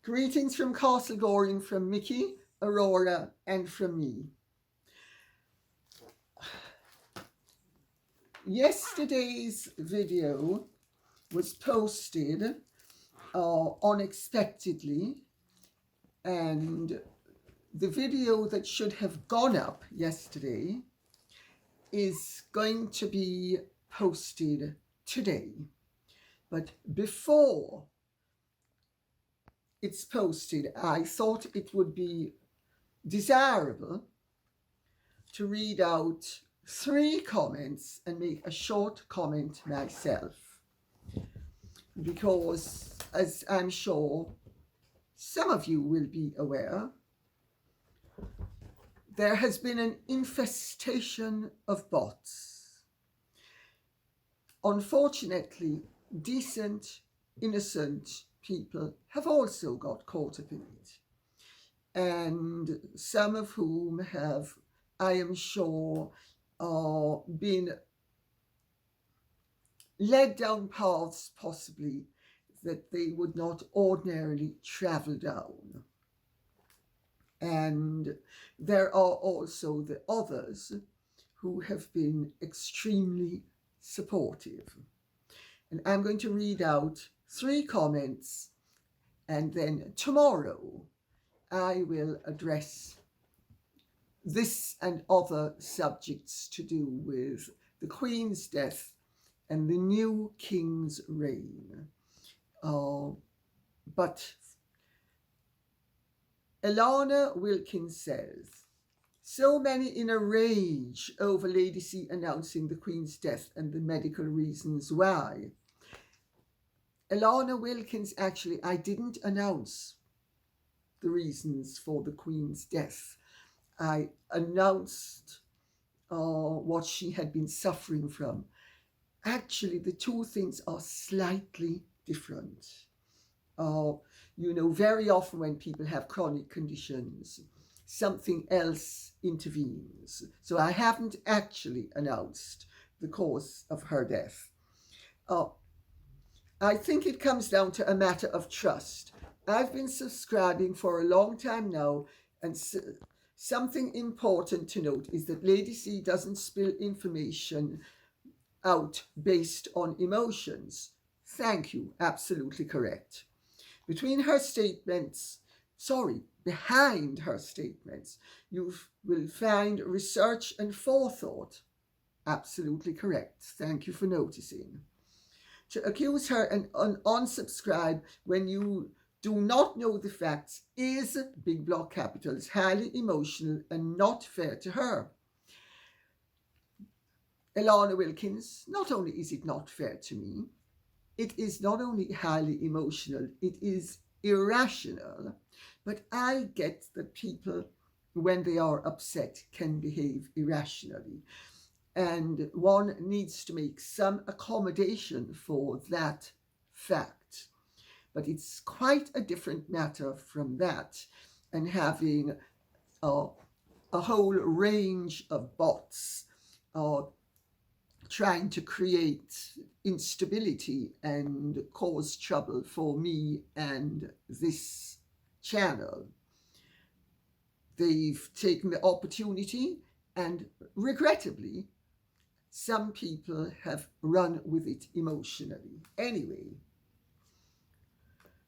Greetings from Castle Goring, from Mickey, Aurora, and from me. Yesterday's video was posted unexpectedly, and the video that should have gone up yesterday is going to be posted today. But before it's posted, I thought it would be desirable to read out 3 comments and make a short comment myself, because, as I'm sure some of you will be aware, there has been an infestation of bots. Unfortunately, decent, innocent people have also got caught up in it, and some of whom have, I am sure, been led down paths possibly that they would not ordinarily travel down. And there are also the others who have been extremely supportive. And I'm going to read out 3 comments, and then tomorrow I will address this and other subjects to do with the Queen's death and the new King's reign. But Ilana Wilkins says, so many in a rage over Lady C announcing the Queen's death and the medical reasons why. Ilana Wilkins, actually, I didn't announce the reasons for the Queen's death. I announced what she had been suffering from. Actually, the 2 things are slightly different. Very often when people have chronic conditions, something else intervenes. So I haven't actually announced the cause of her death. I think it comes down to a matter of trust. I've been subscribing for a long time now, and something important to note is that Lady C doesn't spill information out based on emotions. Thank you, absolutely correct. Behind her statements, you will find research and forethought. Absolutely correct. Thank you for noticing. To accuse her and unsubscribe when you do not know the facts is, big block capitals, highly emotional and not fair to her. Ilana Wilkins, not only is it not fair to me, it is not only highly emotional, it is irrational. But I get that people, when they are upset, can behave irrationally. And one needs to make some accommodation for that fact. But it's quite a different matter from that, and having a whole range of bots trying to create instability and cause trouble for me and this channel. They've taken the opportunity, and regrettably, some people have run with it emotionally. Anyway,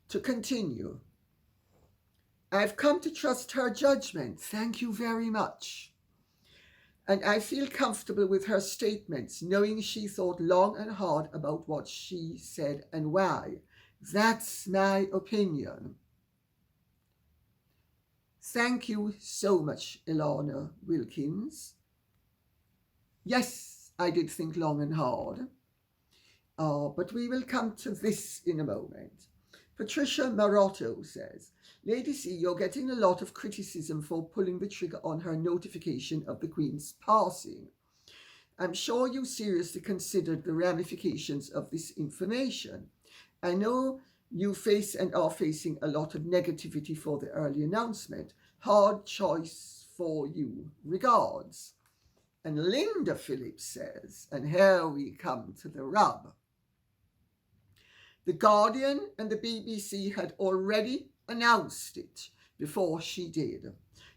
to continue, I've come to trust her judgment. Thank you very much. And I feel comfortable with her statements, knowing she thought long and hard about what she said and why. That's my opinion. Thank you so much, Ilana Wilkins. Yes, I did think long and hard, but we will come to this in a moment. Patricia Marotto says, Lady C, you're getting a lot of criticism for pulling the trigger on her notification of the Queen's passing. I'm sure you seriously considered the ramifications of this information. I know you face and are facing a lot of negativity for the early announcement. Hard choice for you. Regards. And Linda Phillips says, and here we come to the rub. The Guardian and the BBC had already announced it before she did.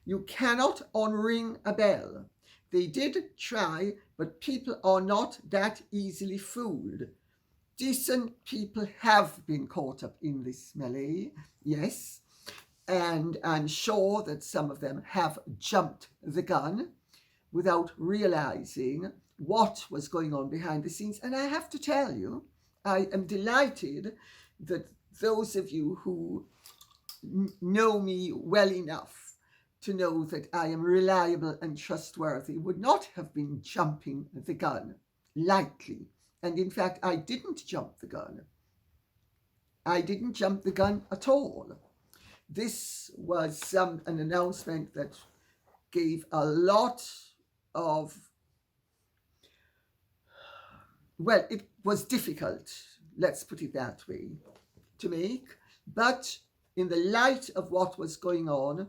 You cannot unring a bell. They did try, but people are not that easily fooled. Decent people have been caught up in this melee, yes, and I'm sure that some of them have jumped the gun without realizing what was going on behind the scenes. And I have to tell you, I am delighted that those of you who know me well enough to know that I am reliable and trustworthy would not have been jumping the gun lightly. And in fact, I didn't jump the gun. I didn't jump the gun at all. This was an announcement that gave a lot of, well, it was difficult, let's put it that way, to make. But in the light of what was going on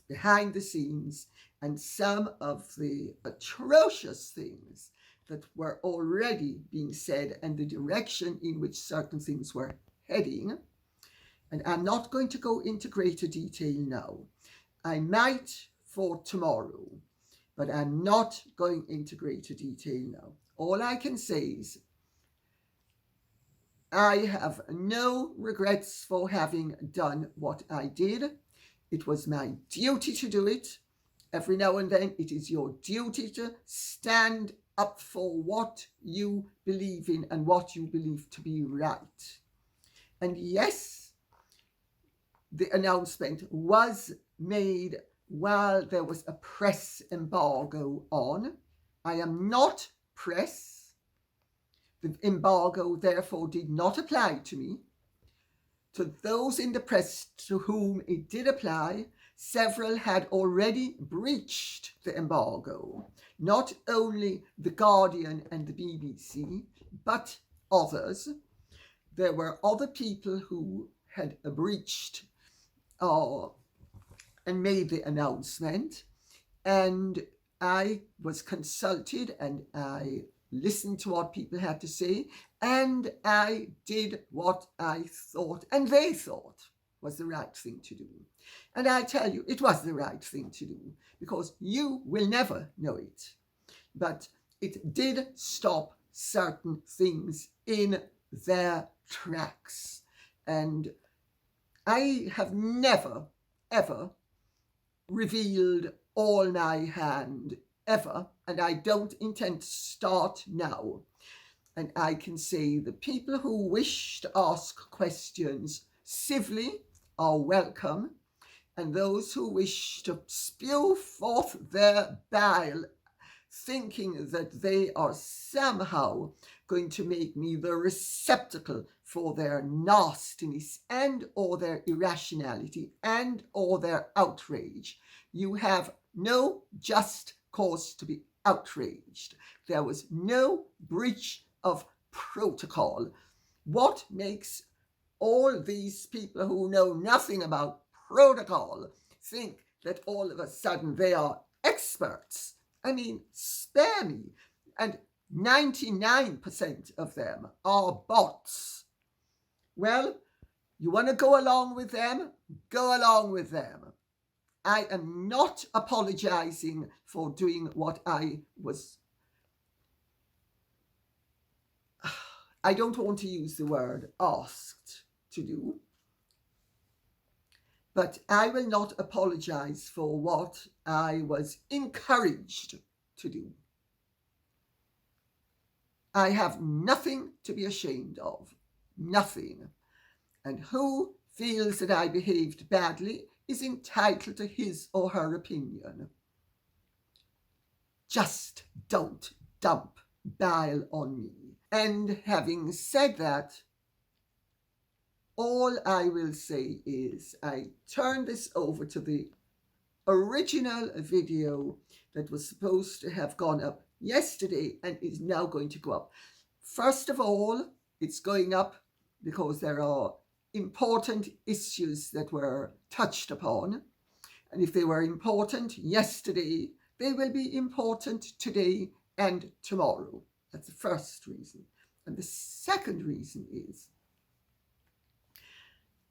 behind the scenes and some of the atrocious things that were already being said and the direction in which certain things were heading, and I'm not going to go into greater detail now. I might for tomorrow, but I'm not going into greater detail now. All I can say is I have no regrets for having done what I did. It was my duty to do it. Every now and then it is your duty to stand up for what you believe in and what you believe to be right. And yes, the announcement was made while there was a press embargo on. I am not press. The embargo therefore did not apply to me. To those in the press to whom it did apply, several had already breached the embargo. Not only The Guardian and the BBC, but others. There were other people who had breached and made the announcement, and I was consulted and I listened to what people had to say, and I did what I thought and they thought was the right thing to do. And I tell you, it was the right thing to do, because you will never know it. But it did stop certain things in their tracks. And I have never, ever revealed all my hand, ever, and I don't intend to start now. And I can say the people who wish to ask questions civilly are welcome, and those who wish to spew forth their bile, thinking that they are somehow going to make me the receptacle for their nastiness and or their irrationality and or their outrage. You have no just cause to be outraged. There was no breach of protocol. What makes all these people who know nothing about protocol think that all of a sudden they are experts? I mean, spare me. And 99% of them are bots. Well, you want to go along with them? Go along with them. I am not apologizing for doing what I don't want to use the word asked to do, but I will not apologize for what I was encouraged to do. I have nothing to be ashamed of, nothing. And who feels that I behaved badly is entitled to his or her opinion. Just don't dump bile on me. And having said that, all I will say is I turn this over to the original video that was supposed to have gone up yesterday and is now going to go up. First of all, it's going up because there are important issues that were touched upon. And if they were important yesterday, they will be important today and tomorrow. That's the first reason. And the second reason is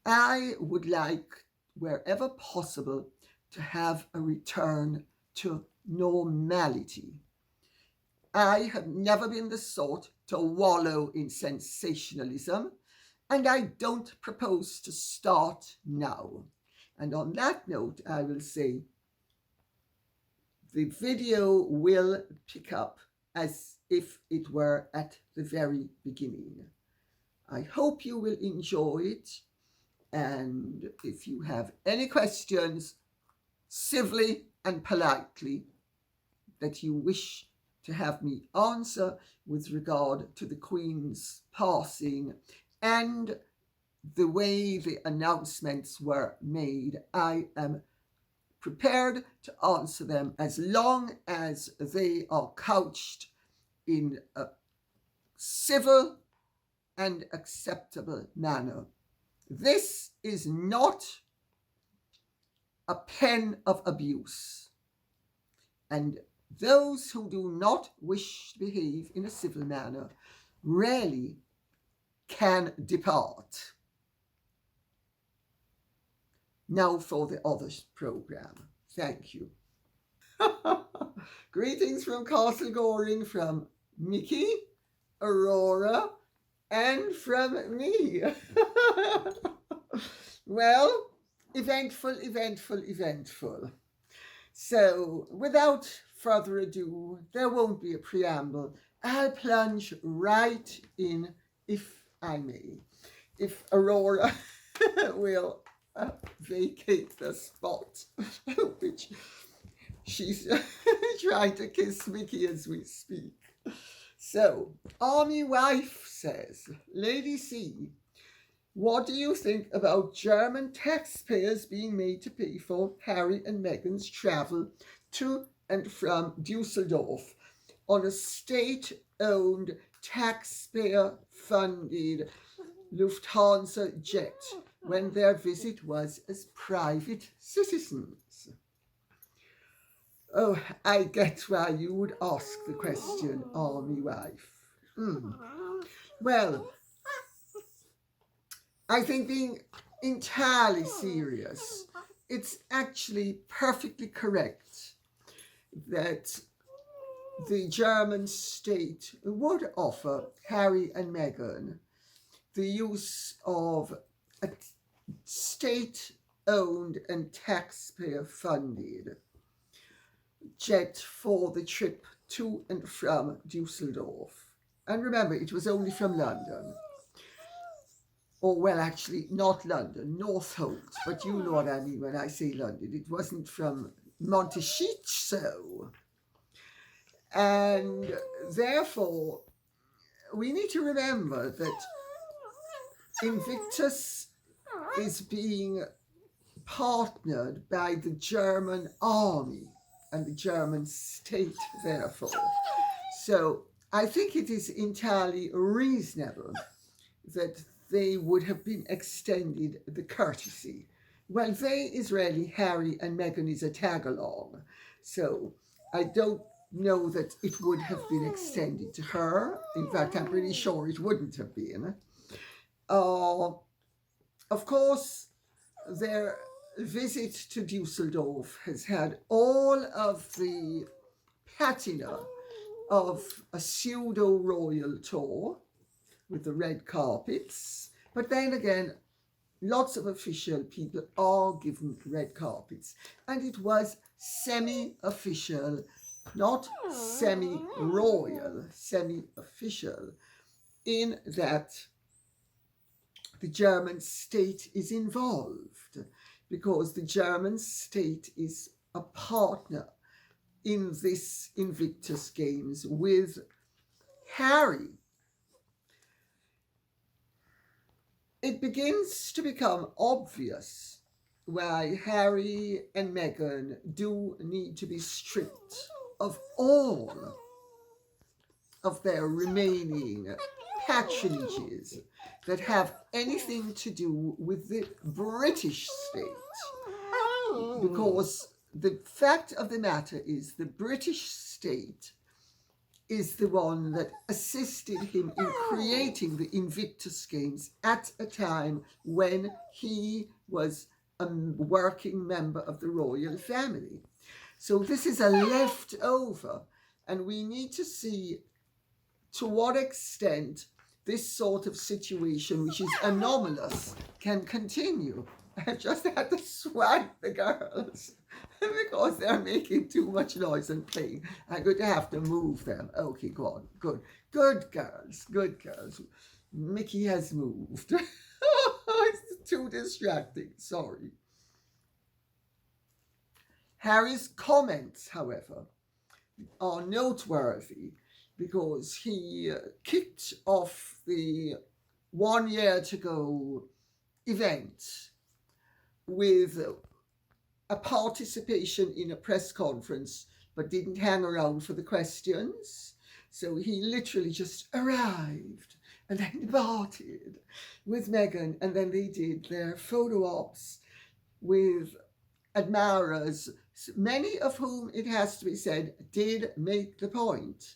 I would like, wherever possible, to have a return to normality. I have never been the sort to wallow in sensationalism, and I don't propose to start now. And on that note, I will say the video will pick up as if it were at the very beginning. I hope you will enjoy it, and if you have any questions, civilly and politely, that you wish to have me answer with regard to the Queen's passing and the way the announcements were made, I am prepared to answer them as long as they are couched in a civil and acceptable manner. This is not a pen of abuse, and those who do not wish to behave in a civil manner rarely can depart. Now for the other program. Thank you. Greetings from Castle Goring, from Mickey, Aurora, and from me. Well, eventful. So, without further ado, there won't be a preamble. I'll plunge right in, if I may. If Aurora will vacate the spot, which she's trying to kiss Mickey as we speak. So, Army Wife says, Lady C, what do you think about German taxpayers being made to pay for Harry and Meghan's travel to and from Dusseldorf on a state-owned, taxpayer-funded Lufthansa jet when their visit was as private citizens? Oh, I get why you would ask the question, Army Wife. Well, I think, being entirely serious, it's actually perfectly correct that the German state would offer Harry and Meghan the use of a state-owned and taxpayer-funded jet for the trip to and from Dusseldorf. And remember, it was only from London. Or, well, actually, not London, Northolt, but you know what I mean when I say London. It wasn't from Montecito. And therefore, we need to remember that Invictus is being partnered by the German army and the German state, therefore. So I think it is entirely reasonable that they would have been extended the courtesy. Well, they Israeli Harry and Meghan is a tag-along, so I don't know that it would have been extended to her. In fact, I'm pretty sure it wouldn't have been. Of course, their visit to Dusseldorf has had all of the patina of a pseudo-royal tour with the red carpets. But then again, lots of official people are given red carpets. And it was semi-official, not semi-royal, semi-official, in that the German state is involved, because the German state is a partner in this Invictus Games with Harry. It begins to become obvious why Harry and Meghan do need to be stripped of all of their remaining patronages that have anything to do with the British state. Because the fact of the matter is, the British state is the one that assisted him in creating the Invictus Games at a time when he was a working member of the royal family. So this is a leftover, and we need to see to what extent this sort of situation, which is anomalous, can continue. I've just had to swipe the girls because they're making too much noise and playing. I'm going to have to move them. Okay, go on. Good. Good girls. Good girls. Mickey has moved. It's too distracting. Sorry. Harry's comments, however, are noteworthy because he kicked off the 1 year to go event with a participation in a press conference, but didn't hang around for the questions. So he literally just arrived and then departed with Meghan, and then they did their photo ops with admirers, many of whom, it has to be said, did make the point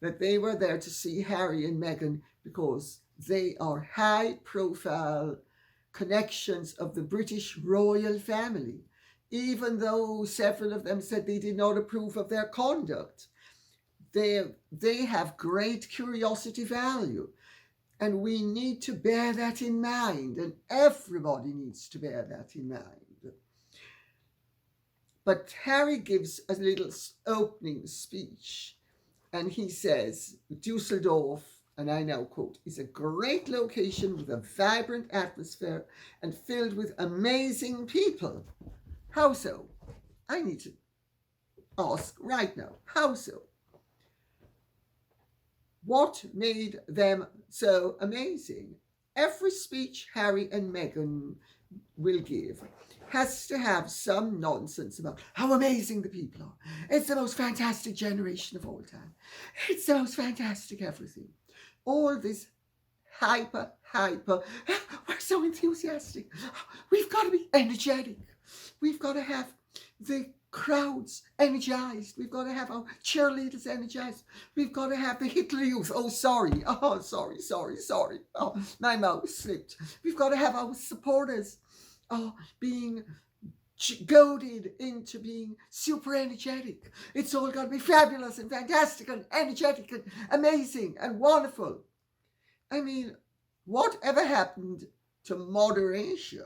that they were there to see Harry and Meghan because they are high-profile connections of the British royal family, even though several of them said they did not approve of their conduct. They have great curiosity value, and we need to bear that in mind, and everybody needs to bear that in mind. But Harry gives a little opening speech, and he says, Dusseldorf, and I now quote, is a great location with a vibrant atmosphere and filled with amazing people. How so? I need to ask right now, how so? What made them so amazing? Every speech Harry and Meghan will give has to have some nonsense about how amazing the people are. It's the most fantastic generation of all time. It's the most fantastic everything. All this hyper, we're so enthusiastic. We've got to be energetic. We've got to have the crowds energized. We've got to have our cheerleaders energized. We've got to have the Hitler Youth. Oh, sorry. Oh, my mouth slipped. We've got to have our supporters being goaded into being super energetic. It's all got to be fabulous and fantastic and energetic and amazing and wonderful. I mean, whatever happened to moderation?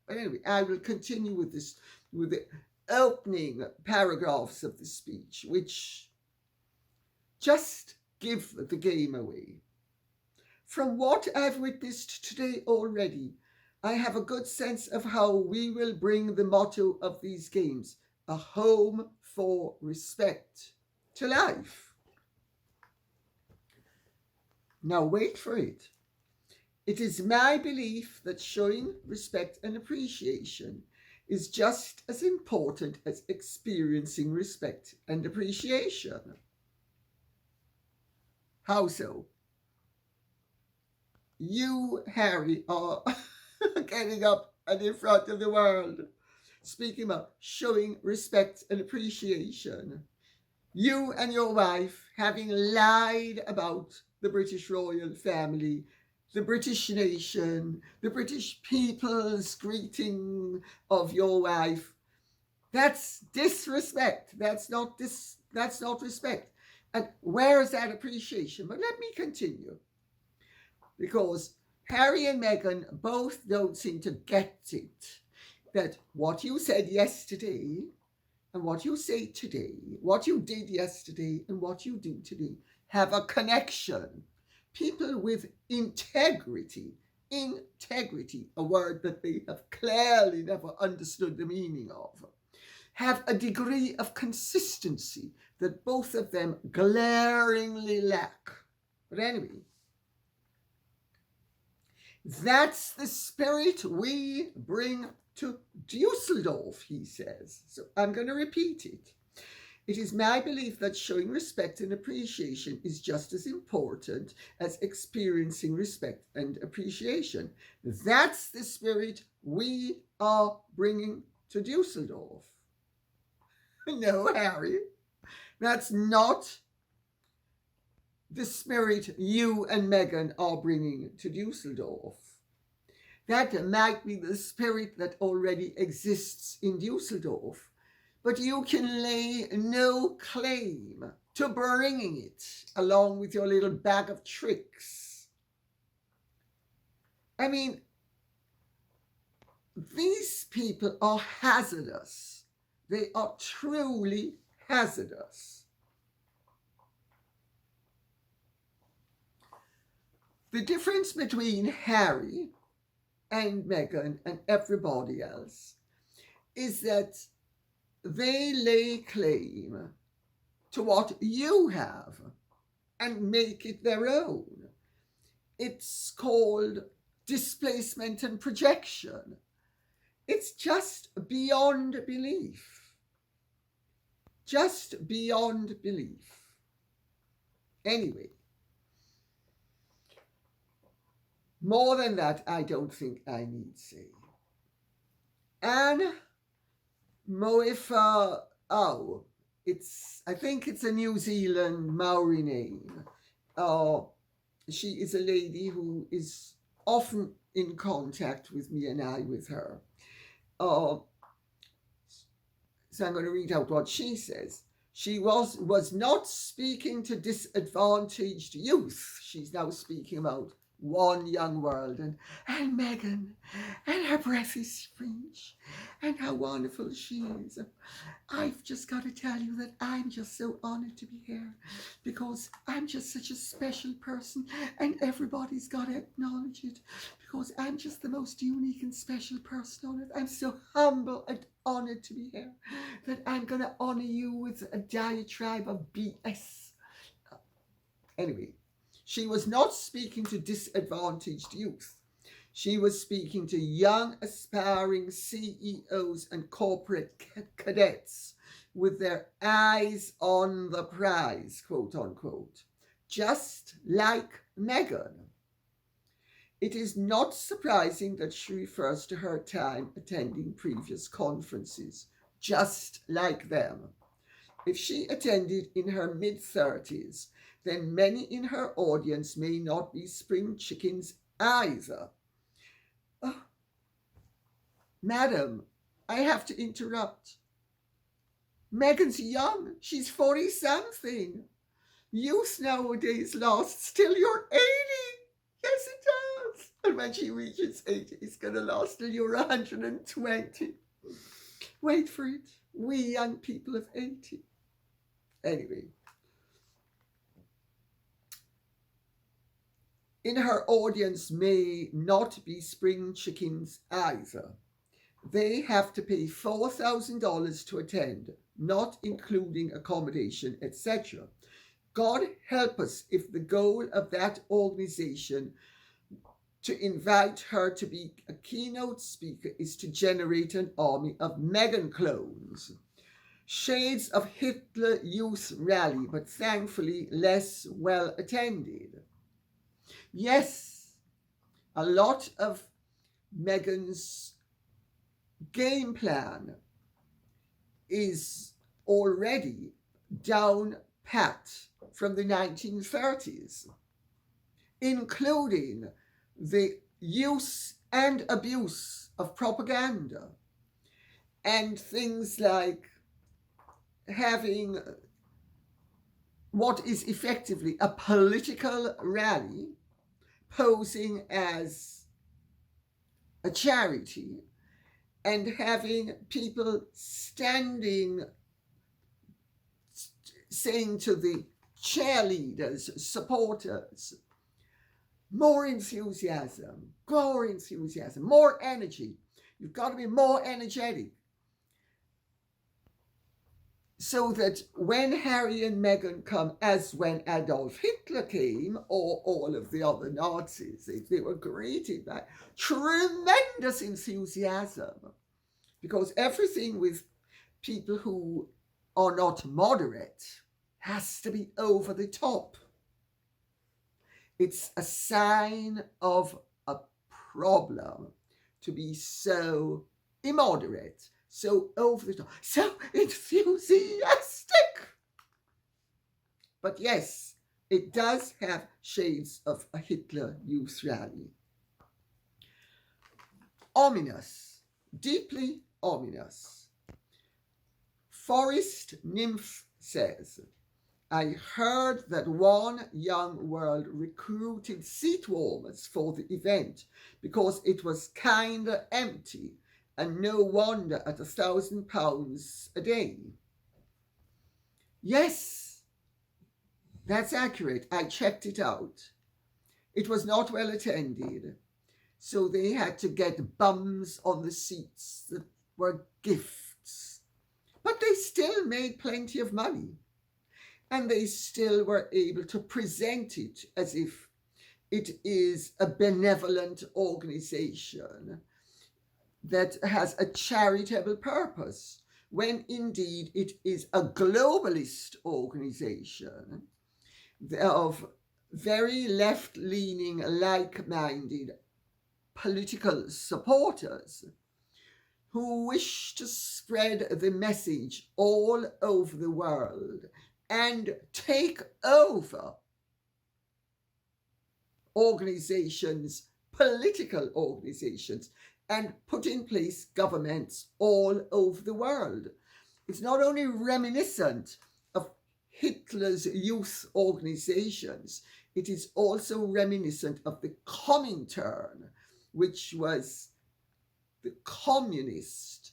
But anyway, I will continue with this, with the opening paragraphs of the speech, which just give the game away. From what I've witnessed today already, I have a good sense of how we will bring the motto of these games, a home for respect, to life. Now wait for it. It is my belief that showing respect and appreciation is just as important as experiencing respect and appreciation. How so? You, Harry, are getting up and in front of the world, speaking about showing respect and appreciation. You and your wife having lied about the British royal family, the British nation, the British people's greeting of your wife. That's disrespect. That's not respect. And where is that appreciation? But let me continue. Because Harry and Meghan both don't seem to get it, that what you said yesterday and what you say today, what you did yesterday and what you do today have a connection. People with integrity, a word that they have clearly never understood the meaning of, have a degree of consistency that both of them glaringly lack. But anyway, that's the spirit we bring to Dusseldorf, he says. So I'm going to repeat it. It is my belief that showing respect and appreciation is just as important as experiencing respect and appreciation. That's the spirit we are bringing to Dusseldorf. No, Harry, that's not the spirit you and Meghan are bringing to Dusseldorf. That might be the spirit that already exists in Dusseldorf, but you can lay no claim to bringing it along with your little bag of tricks. I mean, these people are hazardous. They are truly hazardous. The difference between Harry and Meghan and everybody else is that they lay claim to what you have and make it their own. It's called displacement and projection. It's just beyond belief. Just beyond belief. Anyway, more than that, I don't think I need say. And Moifa, I think it's a New Zealand Maori name. She is a lady who is often in contact with me and I with her. So I'm going to read out what she says. She was not speaking to disadvantaged youth. She's now speaking about OneYoungWorld and Meghan and her breathy speech and how wonderful she is. I've just got to tell you that I'm just so honored to be here because I'm just such a special person and everybody's got to acknowledge it because I'm just the most unique and special person on it. I'm so humble and honored to be here that I'm going to honor you with a diatribe of BS. Anyway, she was not speaking to disadvantaged youth. She was speaking to young, aspiring CEOs and corporate cadets with their eyes on the prize, quote unquote, just like Meghan. It is not surprising that she refers to her time attending previous conferences, just like them. If she attended in her mid-30s, then many in her audience may not be spring chickens either. Oh, madam, I have to interrupt. Meghan's young. She's 40-something. Youth nowadays lasts till you're 80. Yes, it does. And when she reaches 80, it's going to last till you're 120. Wait for it. We young people of 80. Anyway. In her audience may not be spring chickens either. They have to pay $4,000 to attend, not including accommodation, etc. God help us if the goal of that organization to invite her to be a keynote speaker is to generate an army of Meghan clones. Shades of Hitler Youth Rally, but thankfully less well attended. Yes, a lot of Meghan's game plan is already down pat from the 1930s, including the use and abuse of propaganda and things like having what is effectively a political rally posing as a charity and having people standing saying to the cheerleaders, supporters, more enthusiasm, more energy. You've got to be more energetic. So that when Harry and Meghan come, as when Adolf Hitler came, or all of the other Nazis, they were greeted by tremendous enthusiasm. Because everything with people who are not moderate has to be over the top. It's a sign of a problem to be so immoderate, so over the top, so enthusiastic. But yes, it does have shades of a Hitler Youth Rally. Ominous, deeply ominous. Forest Nymph says, I heard that OneYoungWorld recruited seat warmers for the event because it was kinda empty, and no wonder at £1,000 a day. Yes, that's accurate. I checked it out. It was not well attended, so they had to get bums on the seats that were gifts. But they still made plenty of money, and they still were able to present it as if it is a benevolent organization that has a charitable purpose, when indeed it is a globalist organization of very left-leaning, like-minded political supporters who wish to spread the message all over the world and take over organizations, political organizations, and put in place governments all over the world. It's not only reminiscent of Hitler's youth organizations, it is also reminiscent of the Comintern, which was the communist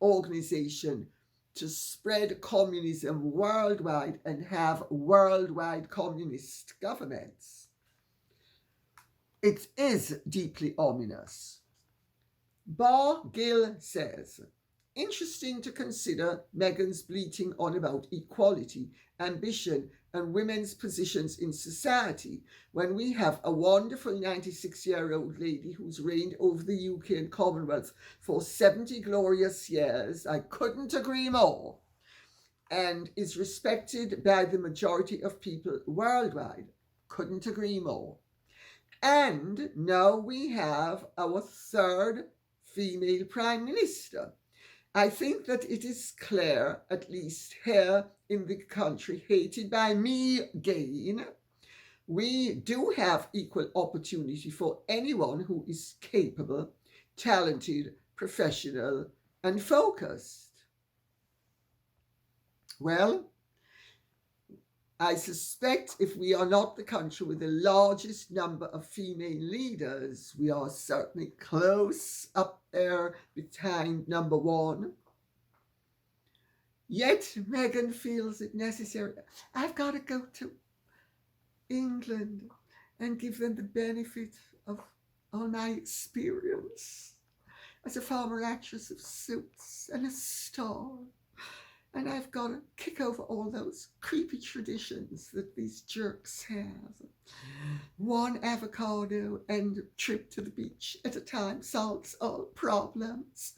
organization to spread communism worldwide and have worldwide communist governments. It is deeply ominous. Bar Gill says, interesting to consider Meghan's bleating on about equality, ambition, and women's positions in society when we have a wonderful 96-year-old lady who's reigned over the UK and Commonwealth for 70 glorious years. I couldn't agree more. And is respected by the majority of people worldwide. Couldn't agree more. And now we have our third female Prime Minister. I think that it is clear, at least here in the country, hated by me again, we do have equal opportunity for anyone who is capable, talented, professional, and focused. Well, I suspect if we are not the country with the largest number of female leaders, we are certainly close up there behind number one. Yet Meghan feels it necessary. I've got to go to England and give them the benefit of all my experience as a former actress of Suits and a star. And I've got to kick over all those creepy traditions that these jerks have. One avocado and trip to the beach at a time solves all problems.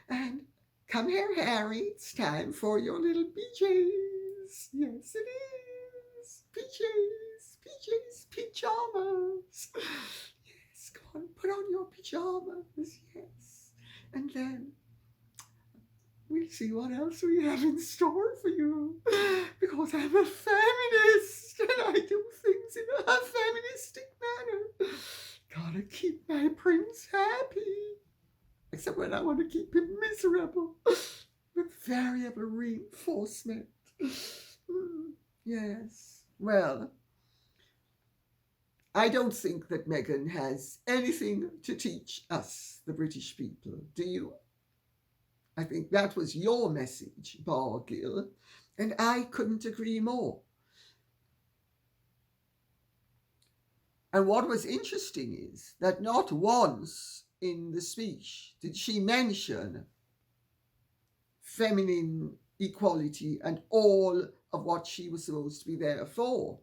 And come here, Harry, it's time for your little PJs. Yes, it is. PJs, pajamas. Yes, go on, put on your pajamas, yes. And then we'll see what else we have in store for you, because I'm a feminist and I do things in a feministic manner. Gotta keep my prince happy, except when I want to keep him miserable, with variable reinforcement. Yes, well, I don't think that Meghan has anything to teach us, the British people, do you? I think that was your message, Bar Gill, and I couldn't agree more. And what was interesting is that not once in the speech did she mention feminine equality and all of what she was supposed to be there for.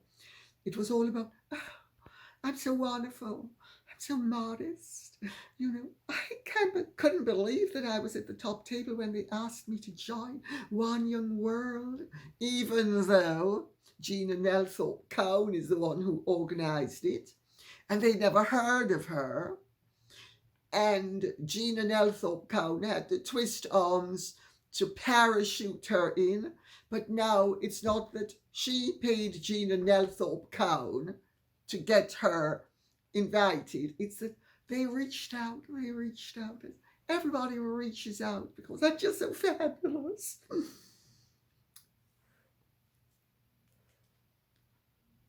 It was all about, oh, I'm so wonderful, I'm so modest. You know, I couldn't believe that I was at the top table when they asked me to join OneYoungWorld, even though Gina Nelthorpe Cowan is the one who organised it, and they never heard of her. And Gina Nelthorpe Cowan had to twist arms to parachute her in, but now it's not that she paid Gina Nelthorpe Cowan to get her invited. It's that they reached out. Everybody reaches out because they're just so fabulous.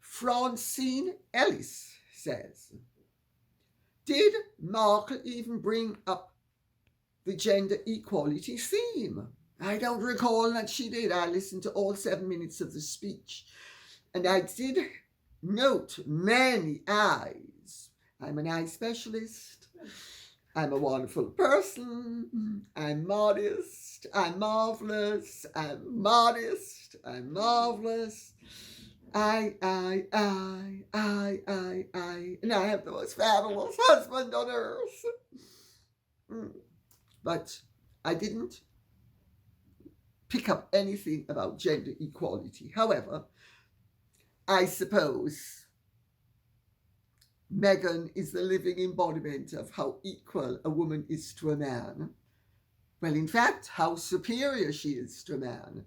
Francine Ellis says, did Markle even bring up the gender equality theme? I don't recall that she did. I listened to all 7 minutes of the speech, and I did note many eyes. I'm an eye specialist. I'm a wonderful person. I'm modest. I'm marvelous. I'm modest. I'm marvelous. I, and I have the most fabulous husband on earth. But I didn't pick up anything about gender equality. However, I suppose Meghan is the living embodiment of how equal a woman is to a man. Well, in fact, how superior she is to a man,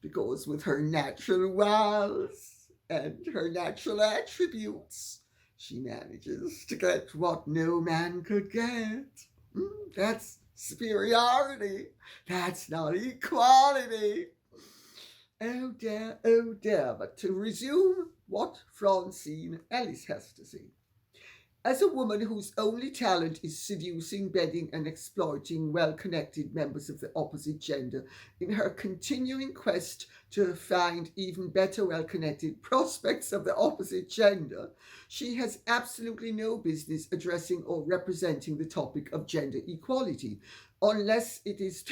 because with her natural wiles and her natural attributes, she manages to get what no man could get. That's superiority. That's not equality. Oh dear, oh dear. But to resume what Francine Ellis has to say. As a woman whose only talent is seducing, bedding, and exploiting well-connected members of the opposite gender, in her continuing quest to find even better well-connected prospects of the opposite gender, she has absolutely no business addressing or representing the topic of gender equality, unless it is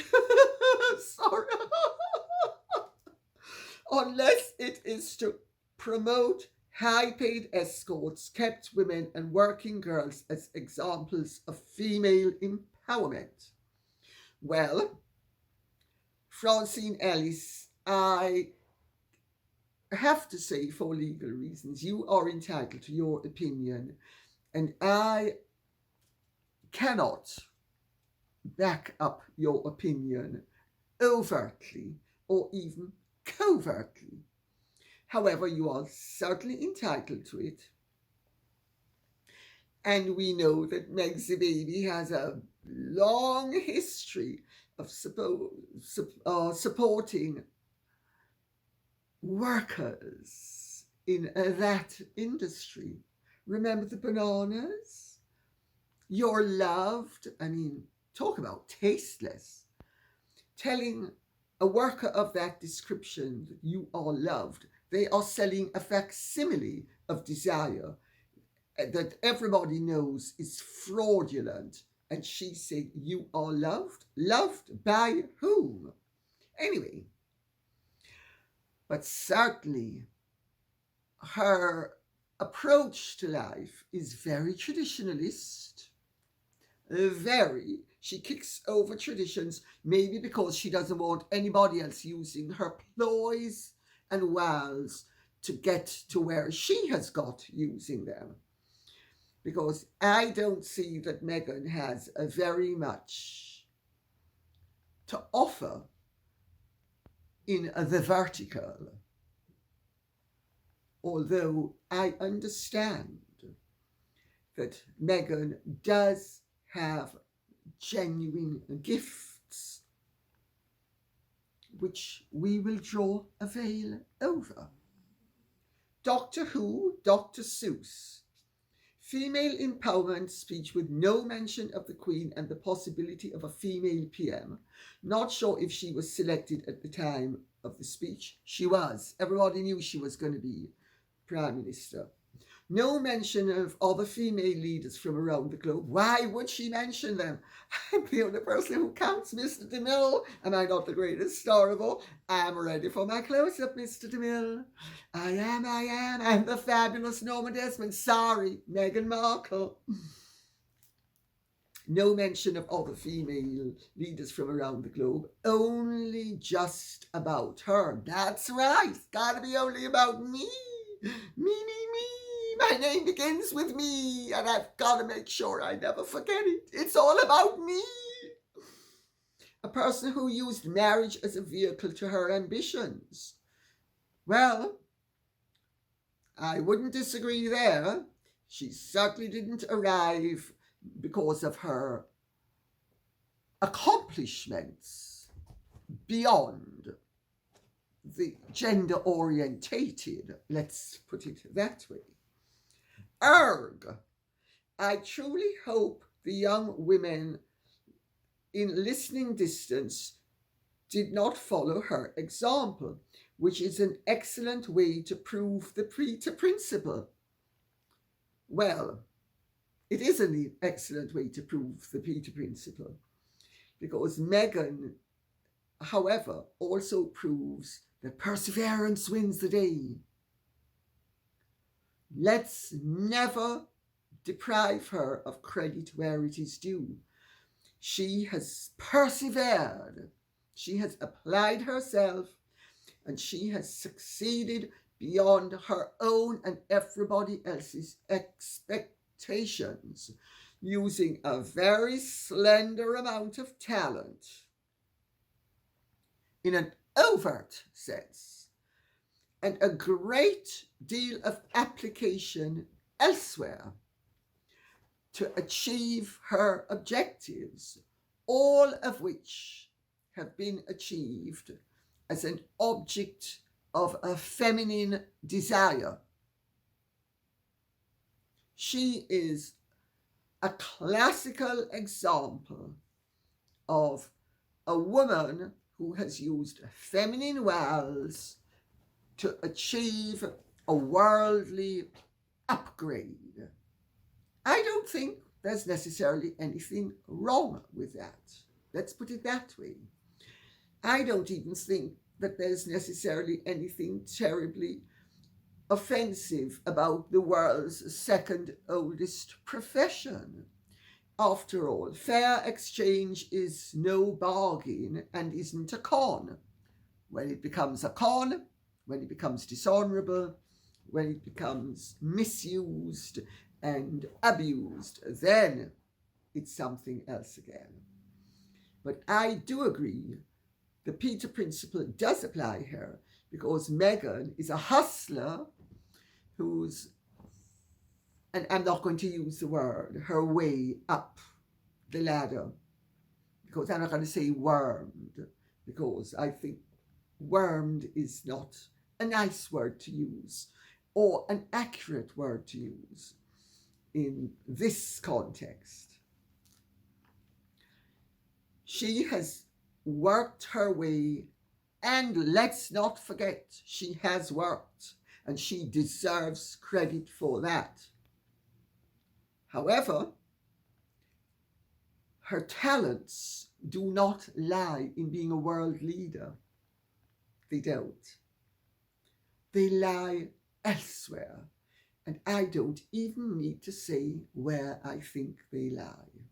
unless it is to promote high-paid escorts, kept women and working girls as examples of female empowerment. Well, Francine Ellis, I have to say, for legal reasons, you are entitled to your opinion, and I cannot back up your opinion overtly or even covertly. However, you are certainly entitled to it. And we know that Meg's baby has a long history of supporting workers in that industry. Remember the bananas? You're loved. I mean, talk about tasteless. Telling a worker of that description that you are loved. They are selling a facsimile of desire that everybody knows is fraudulent. And she said, you are loved? Loved by whom? Anyway, but certainly her approach to life is very traditionalist. She kicks over traditions, maybe because she doesn't want anybody else using her ploys and wiles to get to where she has got using them. Because I don't see that Meghan has a very much to offer in the vertical. Although I understand that Meghan does have genuine gifts, which we will draw a veil over. Doctor Who, Dr. Seuss. Female empowerment speech with no mention of the Queen and the possibility of a female PM. Not sure if she was selected at the time of the speech. She was. Everybody knew she was going to be Prime Minister. No mention of other female leaders from around the globe. Why would she mention them? I'm the only person who counts, Mr. DeMille. Am I not the greatest star of all? I'm ready for my close-up, Mr. DeMille. I am. I'm the fabulous Norma Desmond. Sorry, Meghan Markle. No mention of other female leaders from around the globe. Only just about her. That's right. It's got to be only about me. Me. My name begins with me, and I've got to make sure I never forget it. It's all about me. a person who used marriage as a vehicle to her ambitions. Well, I wouldn't disagree there. She certainly didn't arrive because of her accomplishments beyond the gender orientated, let's put it that way. Erg, I truly hope the young women in listening distance did not follow her example, which is an excellent way to prove the Peter principle. Well, it is an excellent way to prove the Peter principle, because Meghan, however, also proves that perseverance wins the day. Let's never deprive her of credit where it is due. She has persevered, she has applied herself, and she has succeeded beyond her own and everybody else's expectations, using a very slender amount of talent in an overt sense, and a great deal of application elsewhere to achieve her objectives, all of which have been achieved as an object of a feminine desire. She is a classical example of a woman who has used feminine wiles to achieve a worldly upgrade. I don't think there's necessarily anything wrong with that. Let's put it that way. I don't even think that there's necessarily anything terribly offensive about the world's second oldest profession. After all, fair exchange is no bargain and isn't a con. When it becomes a con, when it becomes dishonorable, when it becomes misused and abused, then it's something else again. But I do agree the Peter principle does apply here, because Meghan is a hustler who's, and I'm not going to use the word, her way up the ladder, because I'm not going to say wormed, because I think wormed is not a nice word to use or an accurate word to use in this context. She has worked her way, and let's not forget, she has worked, and she deserves credit for that. However, her talents do not lie in being a world leader. They don't. They lie elsewhere, and I don't even need to say where I think they lie.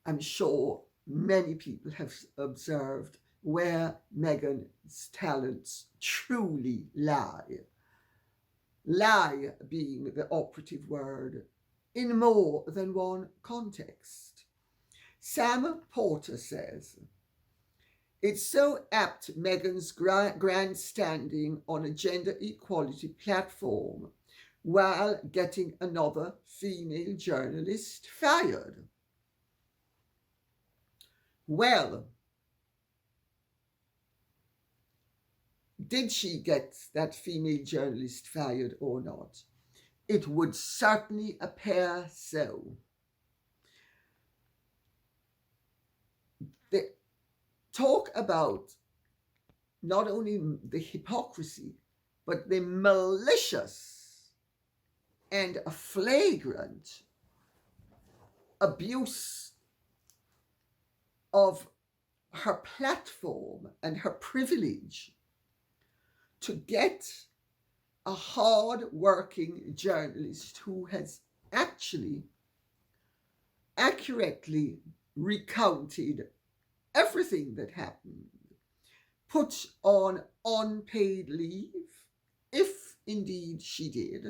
I'm sure many people have observed where Meghan's talents truly lie. Lie being the operative word in more than one context. Sam Porter says, it's so apt Meghan's grandstanding on a gender equality platform while getting another female journalist fired. Well, did she get that female journalist fired or not? It would certainly appear so. They talk about not only the hypocrisy, but the malicious and a flagrant abuse of her platform and her privilege to get a hard-working journalist who has actually accurately recounted everything that happened, put on unpaid leave, if indeed she did.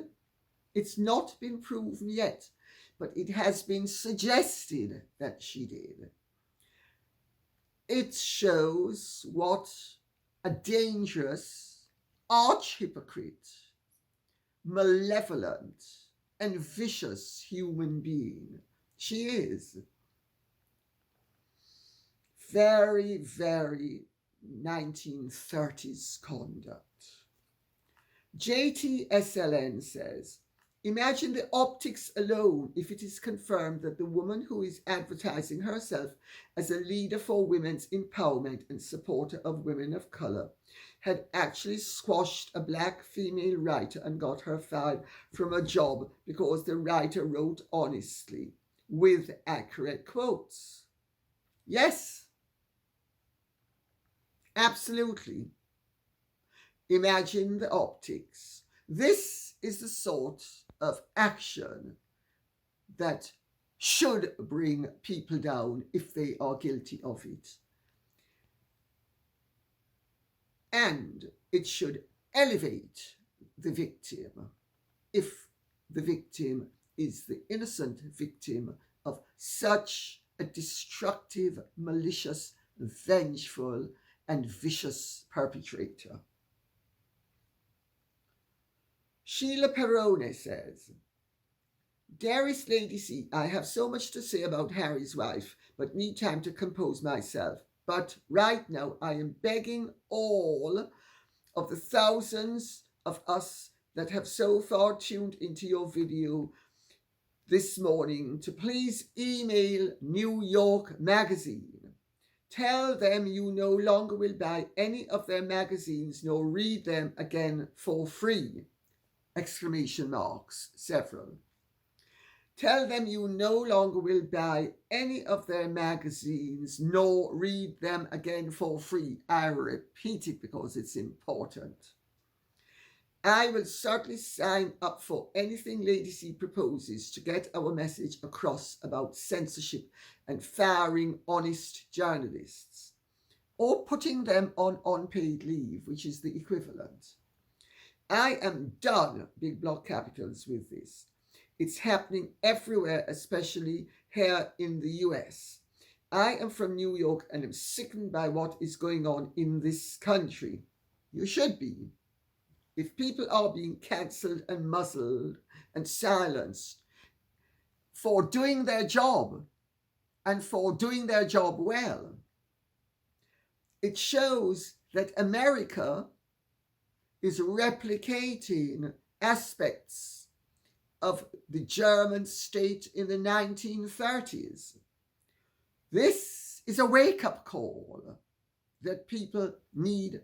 It's not been proven yet, but it has been suggested that she did. it shows what a dangerous, arch-hypocrite, malevolent, and vicious human being she is. Very, very 1930s conduct. JTSLN says, imagine the optics alone if it is confirmed that the woman who is advertising herself as a leader for women's empowerment and supporter of women of color had actually squashed a black female writer and got her fired from a job because the writer wrote honestly with accurate quotes. Yes, absolutely. Imagine the optics. This is the sort of action that should bring people down if they are guilty of it. And it should elevate the victim if the victim is the innocent victim of such a destructive, malicious, vengeful, and vicious perpetrator. Sheila Perrone says, dearest Lady C, I have so much to say about Harry's wife, but need time to compose myself. But right now I am begging all of the thousands of us that have so far tuned into your video this morning to please email New York Magazine. Tell them you no longer will buy any of their magazines nor read them again for free. Exclamation marks, several. Tell them you no longer will buy any of their magazines nor read them again for free. I repeat it because it's important. I will certainly sign up for anything Lady C proposes to get our message across about censorship and firing honest journalists, or putting them on unpaid leave, which is the equivalent. I am done, big block capitals, with this. It's happening everywhere, especially here in the US. I am from New York and am sickened by what is going on in this country. You should be. If people are being cancelled and muzzled and silenced for doing their job and for doing their job well, it shows that America is replicating aspects of the German state in the 1930s. This is a wake-up call that people need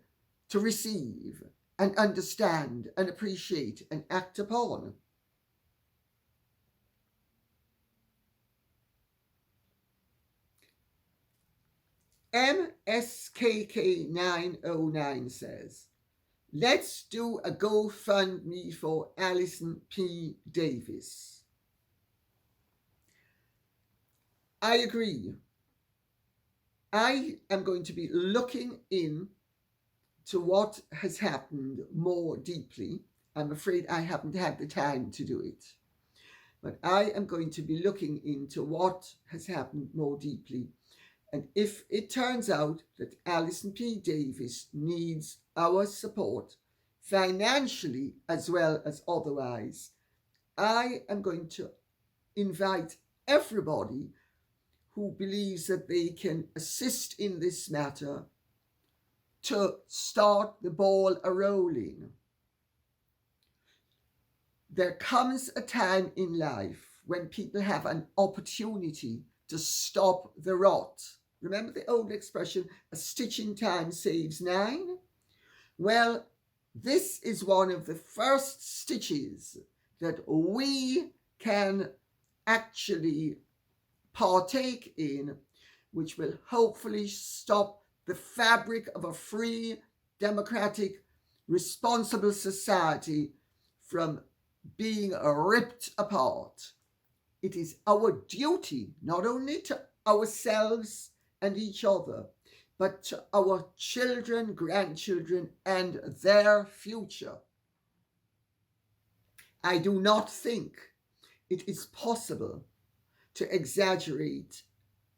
to receive and understand and appreciate and act upon. MSKK909 says, let's do a GoFundMe for Allison P Davis. I agree. I am going to be looking in to what has happened more deeply. I'm afraid I haven't had the time to do it. But I am going to be looking into what has happened more deeply. And if it turns out that Allison P Davis needs our support, financially as well as otherwise, I am going to invite everybody who believes that they can assist in this matter to start the ball a-rolling. There comes a time in life when people have an opportunity to stop the rot. Remember the old expression, a stitch in time saves nine? Well, this is one of the first stitches that we can actually partake in, which will hopefully stop the fabric of a free, democratic, responsible society from being ripped apart. It is our duty, not only to ourselves and each other, but to our children, grandchildren, and their future. I do not think it is possible to exaggerate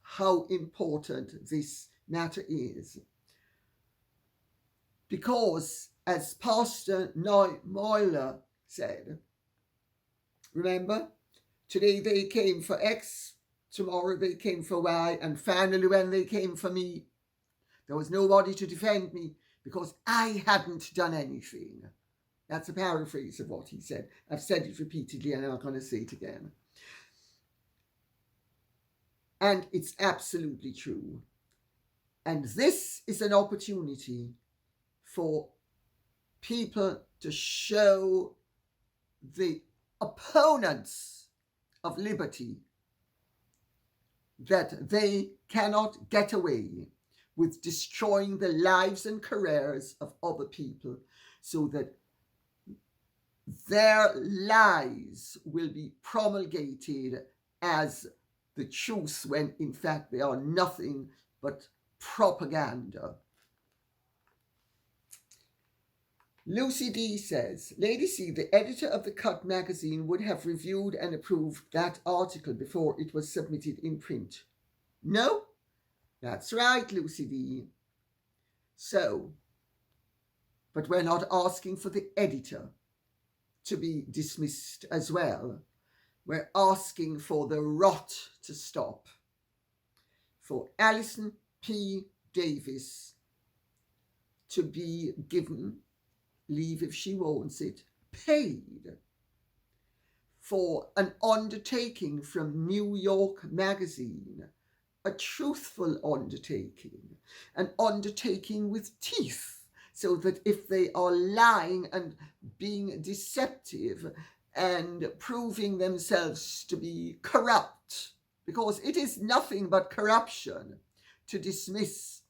how important this matter is, because as Pastor Moyler said, remember, today they came for X, tomorrow they came for Y, and finally when they came for me, there was nobody to defend me because I hadn't done anything. That's a paraphrase of what he said. I've said it repeatedly and I'm not going to say it again. And it's absolutely true. And this is an opportunity for people to show the opponents of liberty that they cannot get away with destroying the lives and careers of other people, so that their lies will be promulgated as the truth when in fact they are nothing but propaganda. Lucy D says, Lady C, the editor of the Cut magazine, would have reviewed and approved that article before it was submitted in print. No? That's right, Lucy D. So, but we're not asking for the editor to be dismissed as well. We're asking for the rot to stop. For Allison P Davis to be given leave if she wants it, paid for an undertaking from New York Magazine, a truthful undertaking, an undertaking with teeth, so that if they are lying and being deceptive and proving themselves to be corrupt, because it is nothing but corruption to dismiss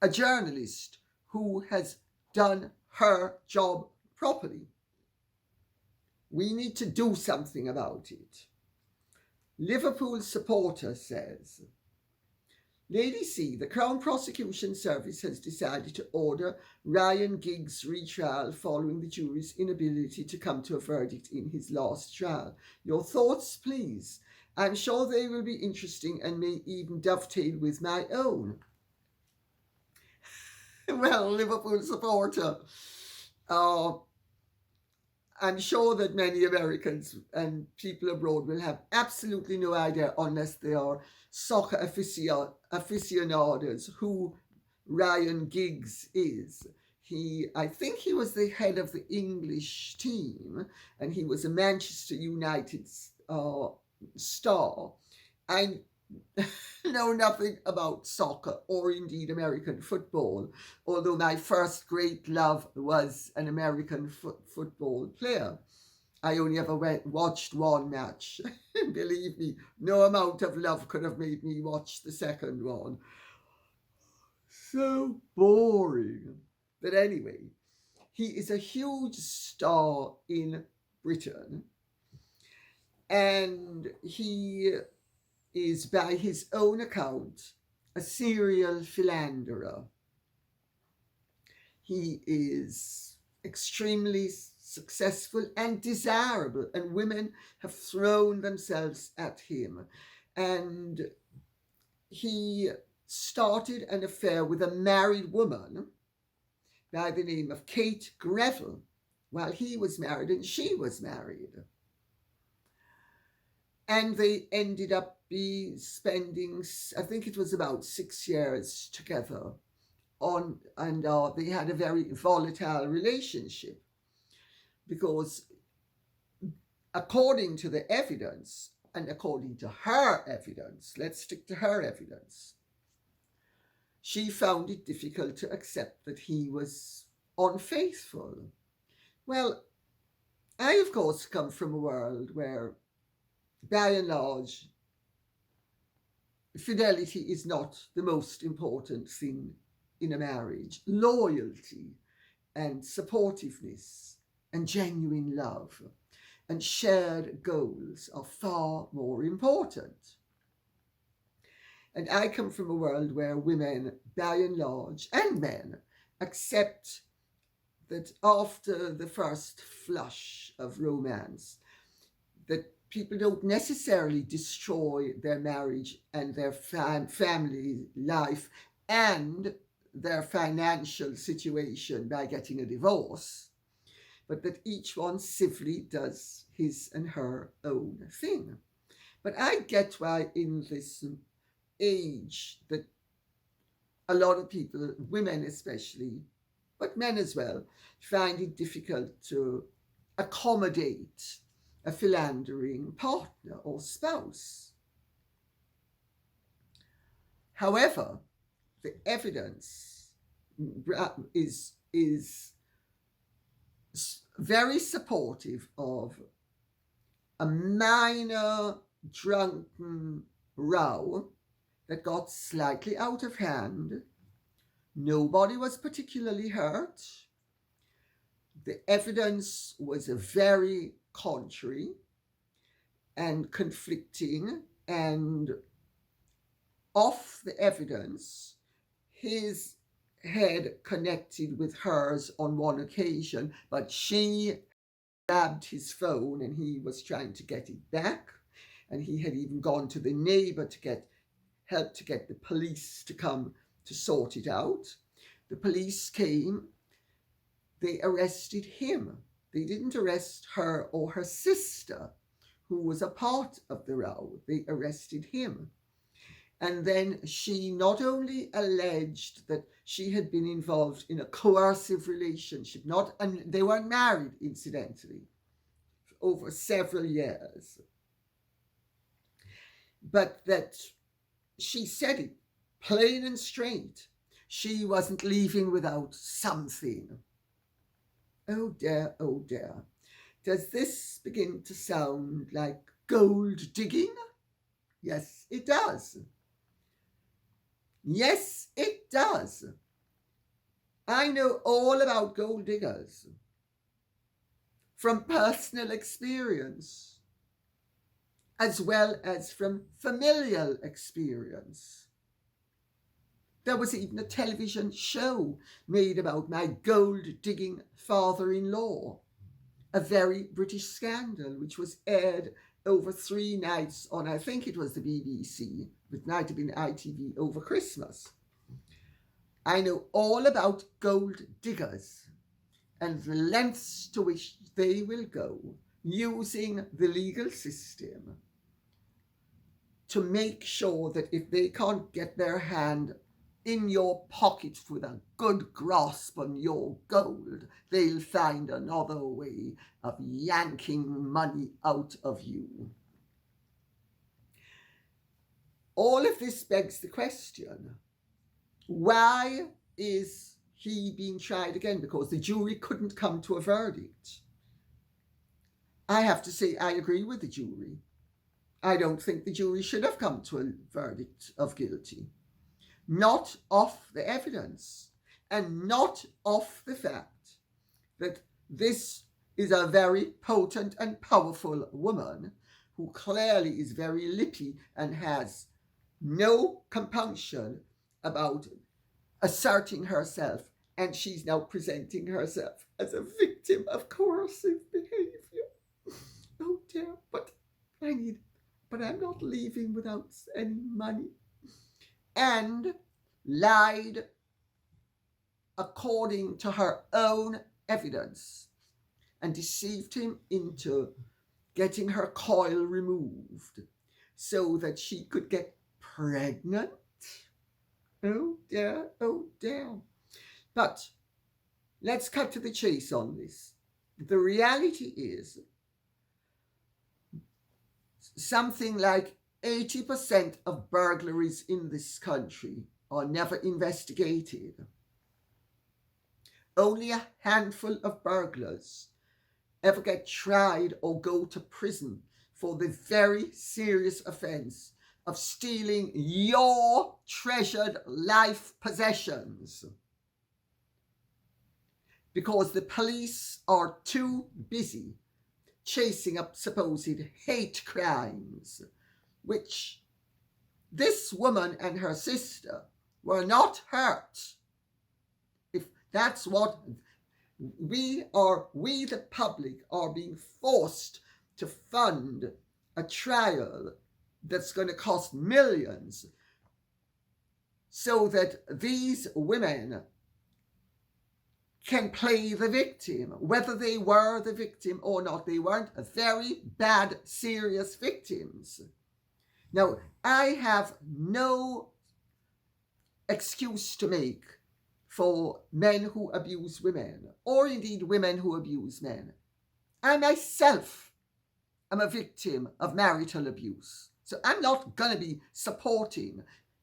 a journalist who has done her job properly. We need to do something about it. Liverpool supporter says, Lady C, the Crown Prosecution Service has decided to order Ryan Giggs' retrial following the jury's inability to come to a verdict in his last trial. Your thoughts, please. I'm sure they will be interesting and may even dovetail with my own. Well, Liverpool supporter, I'm sure that many Americans and people abroad will have absolutely no idea, unless they are soccer aficionados, who Ryan Giggs is. I think he was the head of the English team, and he was a Manchester United star. I know nothing about soccer or indeed American football, although my first great love was an American football player. I only ever watched one match. Believe me, no amount of love could have made me watch the second one. So boring. But anyway, he is a huge star in Britain, and he is, by his own account, a serial philanderer. He is extremely successful and desirable, and women have thrown themselves at him. And he started an affair with a married woman by the name of Kate Greville while he was married and she was married. And they ended up spending, I think it was about 6 years together they had a very volatile relationship, because according to the evidence, and according to her evidence, let's stick to her evidence, she found it difficult to accept that he was unfaithful. Well, I, of course, come from a world where, by and large, fidelity is not the most important thing in a marriage. Loyalty and supportiveness and genuine love and shared goals are far more important. And I come from a world where women, by and large, and men, accept that after the first flush of romance, that people don't necessarily destroy their marriage and their family life and their financial situation by getting a divorce, but that each one civilly does his and her own thing. But I get why in this age that a lot of people, women especially, but men as well, find it difficult to accommodate a philandering partner or spouse. However, the evidence is very supportive of a minor drunken row that got slightly out of hand. Nobody was particularly hurt. The evidence was very contrary and conflicting, and off the evidence, his head connected with hers on one occasion, but she grabbed his phone and he was trying to get it back, and he had even gone to the neighbor to get help to get the police to come to sort it out. The police came, they arrested him. They didn't arrest her or her sister, who was a part of the row. They arrested him. And then she not only alleged that she had been involved in a coercive relationship, and they weren't married, incidentally, over several years, but that she said it plain and straight. She wasn't leaving without something. Oh dear, oh dear. Does this begin to sound like gold digging? Yes, it does. Yes, it does. I know all about gold diggers from personal experience, as well as from familial experience. There was even a television show made about my gold-digging father-in-law, a very British scandal, which was aired over 3 nights on, I think it was the BBC, it might have been ITV, over Christmas. I know all about gold diggers and the lengths to which they will go using the legal system to make sure that if they can't get their hand in your pocket with a good grasp on your gold, they'll find another way of yanking money out of you. All of this begs the question, why is he being tried again? Because the jury couldn't come to a verdict. I have to say I agree with the jury. I don't think the jury should have come to a verdict of guilty. Not off the evidence, and not off the fact that this is a very potent and powerful woman who clearly is very lippy and has no compunction about asserting herself, and she's now presenting herself as a victim of coercive behavior. Oh dear, but I'm not leaving without any money. And lied according to her own evidence and deceived him into getting her coil removed so that she could get pregnant. Oh dear, oh dear. But let's cut to the chase on this. The reality is something like 80% of burglaries in this country are never investigated. Only a handful of burglars ever get tried or go to prison for the very serious offense of stealing your treasured life possessions. Because the police are too busy chasing up supposed hate crimes, which this woman and her sister were not hurt. If that's what we the public are being forced to fund a trial that's going to cost millions so that these women can play the victim, whether they were the victim or not. They weren't very bad, serious victims. Now, I have no excuse to make for men who abuse women, or indeed women who abuse men. I myself am a victim of marital abuse. So I'm not going to be supporting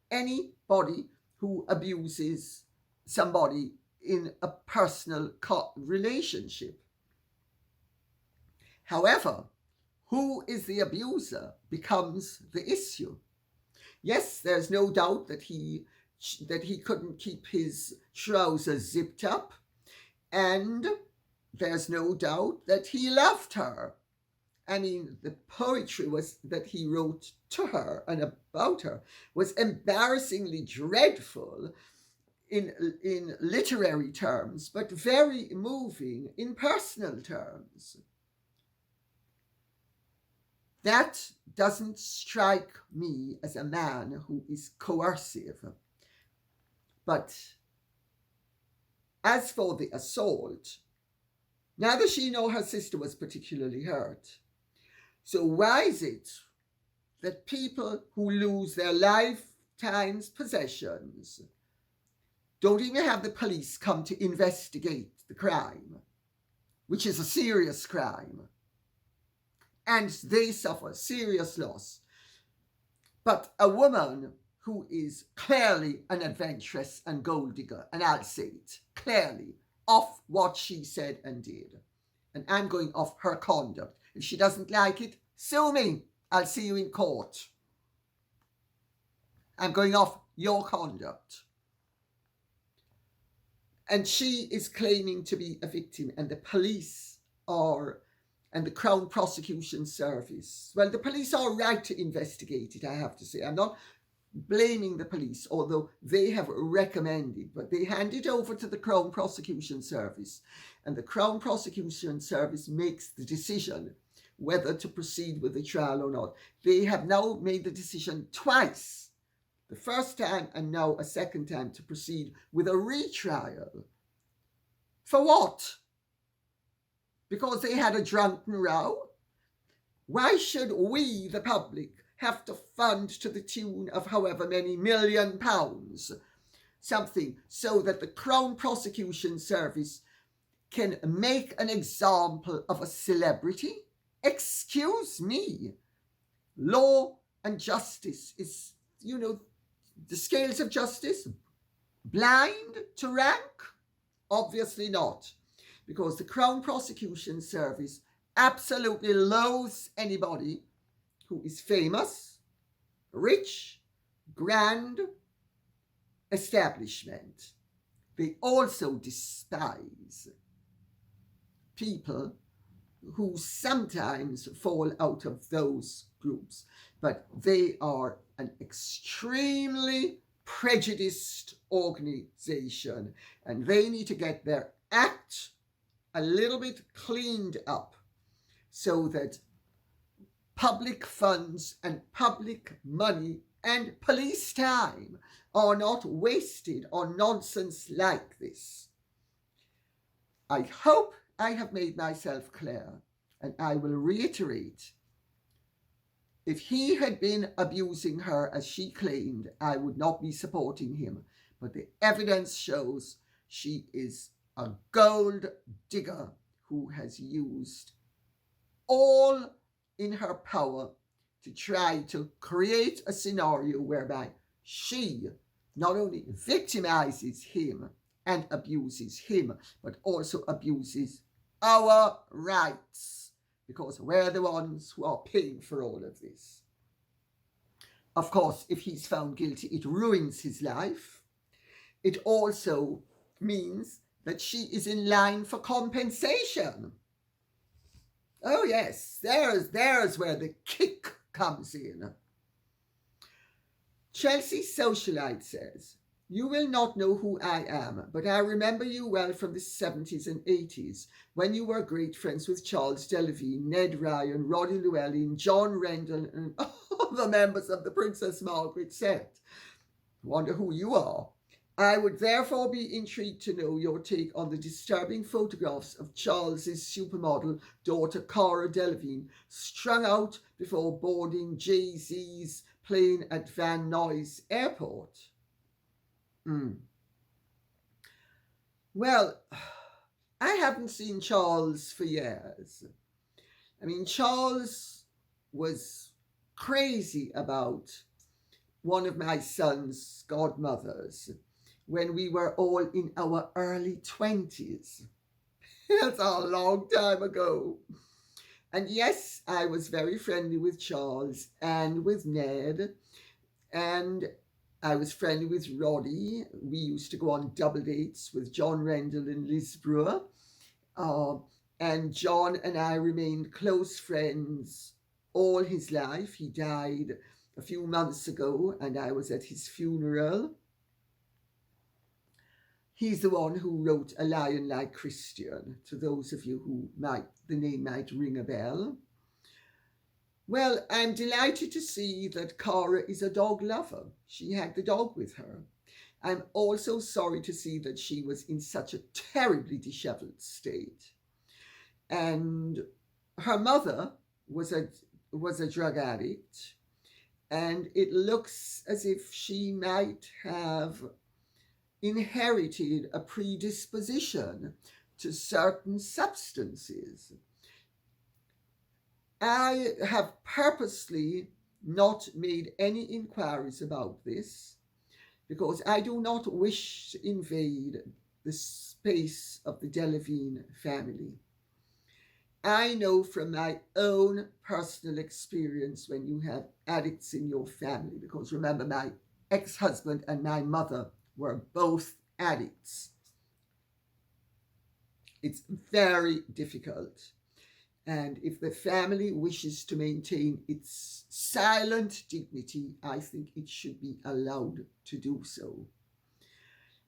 anybody who abuses somebody in a personal relationship. However, who is the abuser becomes the issue. Yes, there's no doubt that he couldn't keep his trousers zipped up, and there's no doubt that he loved her. I mean, the poetry that he wrote to her and about her was embarrassingly dreadful in literary terms, but very moving in personal terms. That doesn't strike me as a man who is coercive. But as for the assault, neither she nor her sister was particularly hurt. So why is it that people who lose their lifetime's possessions don't even have the police come to investigate the crime, which is a serious crime, and they suffer serious loss? But a woman who is clearly an adventuress and gold digger, and I'll say it clearly, off what she said and did, and I'm going off her conduct. If she doesn't like it, sue me. I'll see you in court. I'm going off your conduct. And she is claiming to be a victim, and the police are, and the Crown Prosecution Service, well, the police are right to investigate it, I have to say. I'm not blaming the police, although they have recommended, but they hand it over to the Crown Prosecution Service, and the Crown Prosecution Service makes the decision whether to proceed with the trial or not. They have now made the decision twice, the first time and now a second time, to proceed with a retrial. For what? Because they had a drunken row? Why should we, the public, have to fund to the tune of however many £1 million something so that the Crown Prosecution Service can make an example of a celebrity? Excuse me. Law and justice is, the scales of justice blind to rank? Obviously not, because the Crown Prosecution Service absolutely loathes anybody who is famous, rich, grand, establishment. They also despise people who sometimes fall out of those groups, but they are an extremely prejudiced organization, and they need to get their act a little bit cleaned up so that public funds and public money and police time are not wasted on nonsense like this. I hope I have made myself clear, and I will reiterate. If he had been abusing her as she claimed, I would not be supporting him. But the evidence shows she is a gold digger who has used all in her power to try to create a scenario whereby she not only victimizes him and abuses him, but also abuses our rights, because we're the ones who are paying for all of this. Of course, if he's found guilty, it ruins his life. It also means that she is in line for compensation. Oh yes, there's where the kick comes in. Chelsea Socialite says, You will not know who I am, but I remember you well from the 70s and 80s, when you were great friends with Charles Delevigne, Ned Ryan, Roddy Llewellyn, John Rendell, and all the members of the Princess Margaret set. Wonder who you are. I would therefore be intrigued to know your take on the disturbing photographs of Charles's supermodel daughter Cara Delevigne strung out before boarding Jay-Z's plane at Van Nuys Airport. Well, I haven't seen Charles for years. I mean, Charles was crazy about one of my son's godmothers when we were all in our early 20s. That's a long time ago. And yes, I was very friendly with Charles and with Ned, and I was friendly with Roddy. We used to go on double dates with John Rendell and Liz Brewer. And John and I remained close friends all his life. He died a few months ago, and I was at his funeral. He's the one who wrote A Lion Like Christian, to those of you who the name might ring a bell. Well, I'm delighted to see that Cara is a dog lover. She had the dog with her. I'm also sorry to see that she was in such a terribly disheveled state. And her mother was a drug addict, and it looks as if she might have inherited a predisposition to certain substances. I have purposely not made any inquiries about this because I do not wish to invade the space of the Delevigne family. I know from my own personal experience when you have addicts in your family, because remember, my ex-husband and my mother were both addicts. It's very difficult. And if the family wishes to maintain its silent dignity, I think it should be allowed to do so.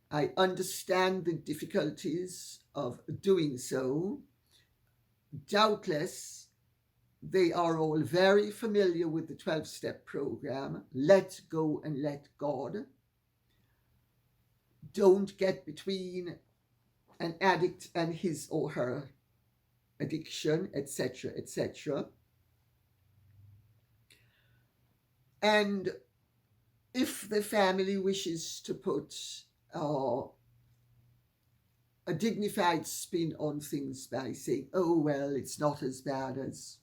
I understand the difficulties of doing so. Doubtless, they are all very familiar with the 12-step program. Let go and let God. Don't get between an addict and his or her addiction, etc., etc. And if the family wishes to put a dignified spin on things by saying, oh, well, it's not as bad as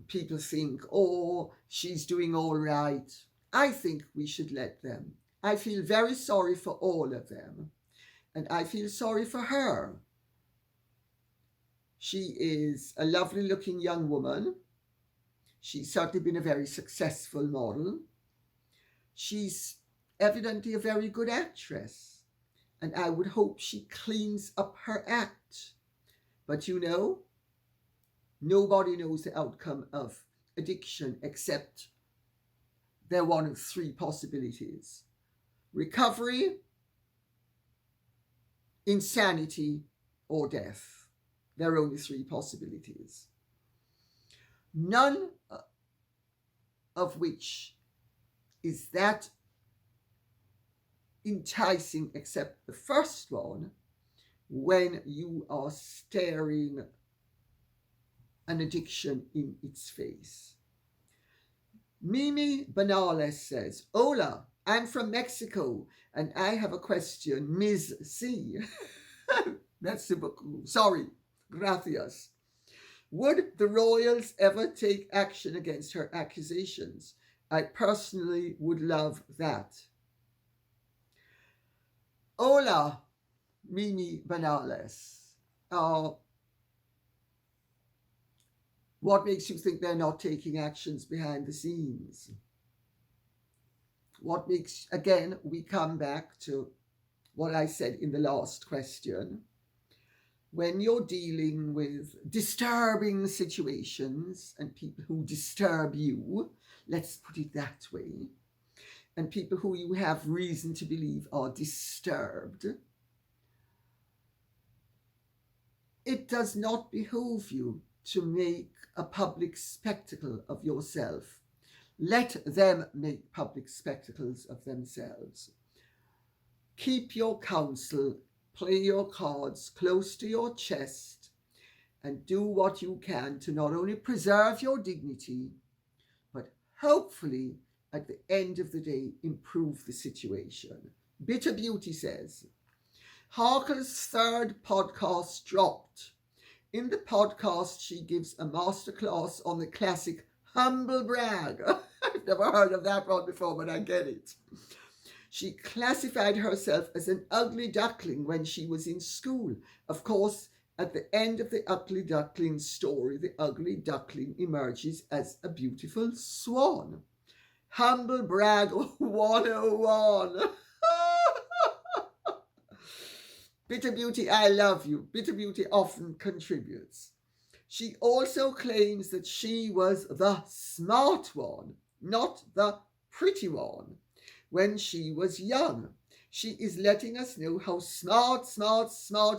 people think, or she's doing all right, I think we should let them. I feel very sorry for all of them, and I feel sorry for her. She is a lovely looking young woman. She's certainly been a very successful model. She's evidently a very good actress, and I would hope she cleans up her act. But you know, nobody knows the outcome of addiction except they're one of three possibilities: recovery, insanity, or death. There are only three possibilities. None of which is that enticing except the first one, when you are staring an addiction in its face. Mimi Banales says, hola, I'm from Mexico and I have a question, Ms. C. That's super cool. Sorry. Gracias. Would the royals ever take action against her accusations? I personally would love that. Hola, Mimi Banales. What makes you think they're not taking actions behind the scenes? What makes, again, we come back to what I said in the last question. When you're dealing with disturbing situations and people who disturb you, let's put it that way, and people who you have reason to believe are disturbed, it does not behoove you to make a public spectacle of yourself. Let them make public spectacles of themselves. Keep your counsel, play your cards close to your chest, and do what you can to not only preserve your dignity, but hopefully, at the end of the day, improve the situation. Bitter Beauty says, Harker's third podcast dropped. In the podcast, she gives a masterclass on the classic humble brag. I've never heard of that one before, but I get it. She classified herself as an ugly duckling when she was in school. Of course, at the end of the ugly duckling story, the ugly duckling emerges as a beautiful swan. Humble brag 101. Bitter Beauty, I love you. Bitter Beauty often contributes. She also claims that she was the smart one, not the pretty one, when she was young. She is letting us know how smart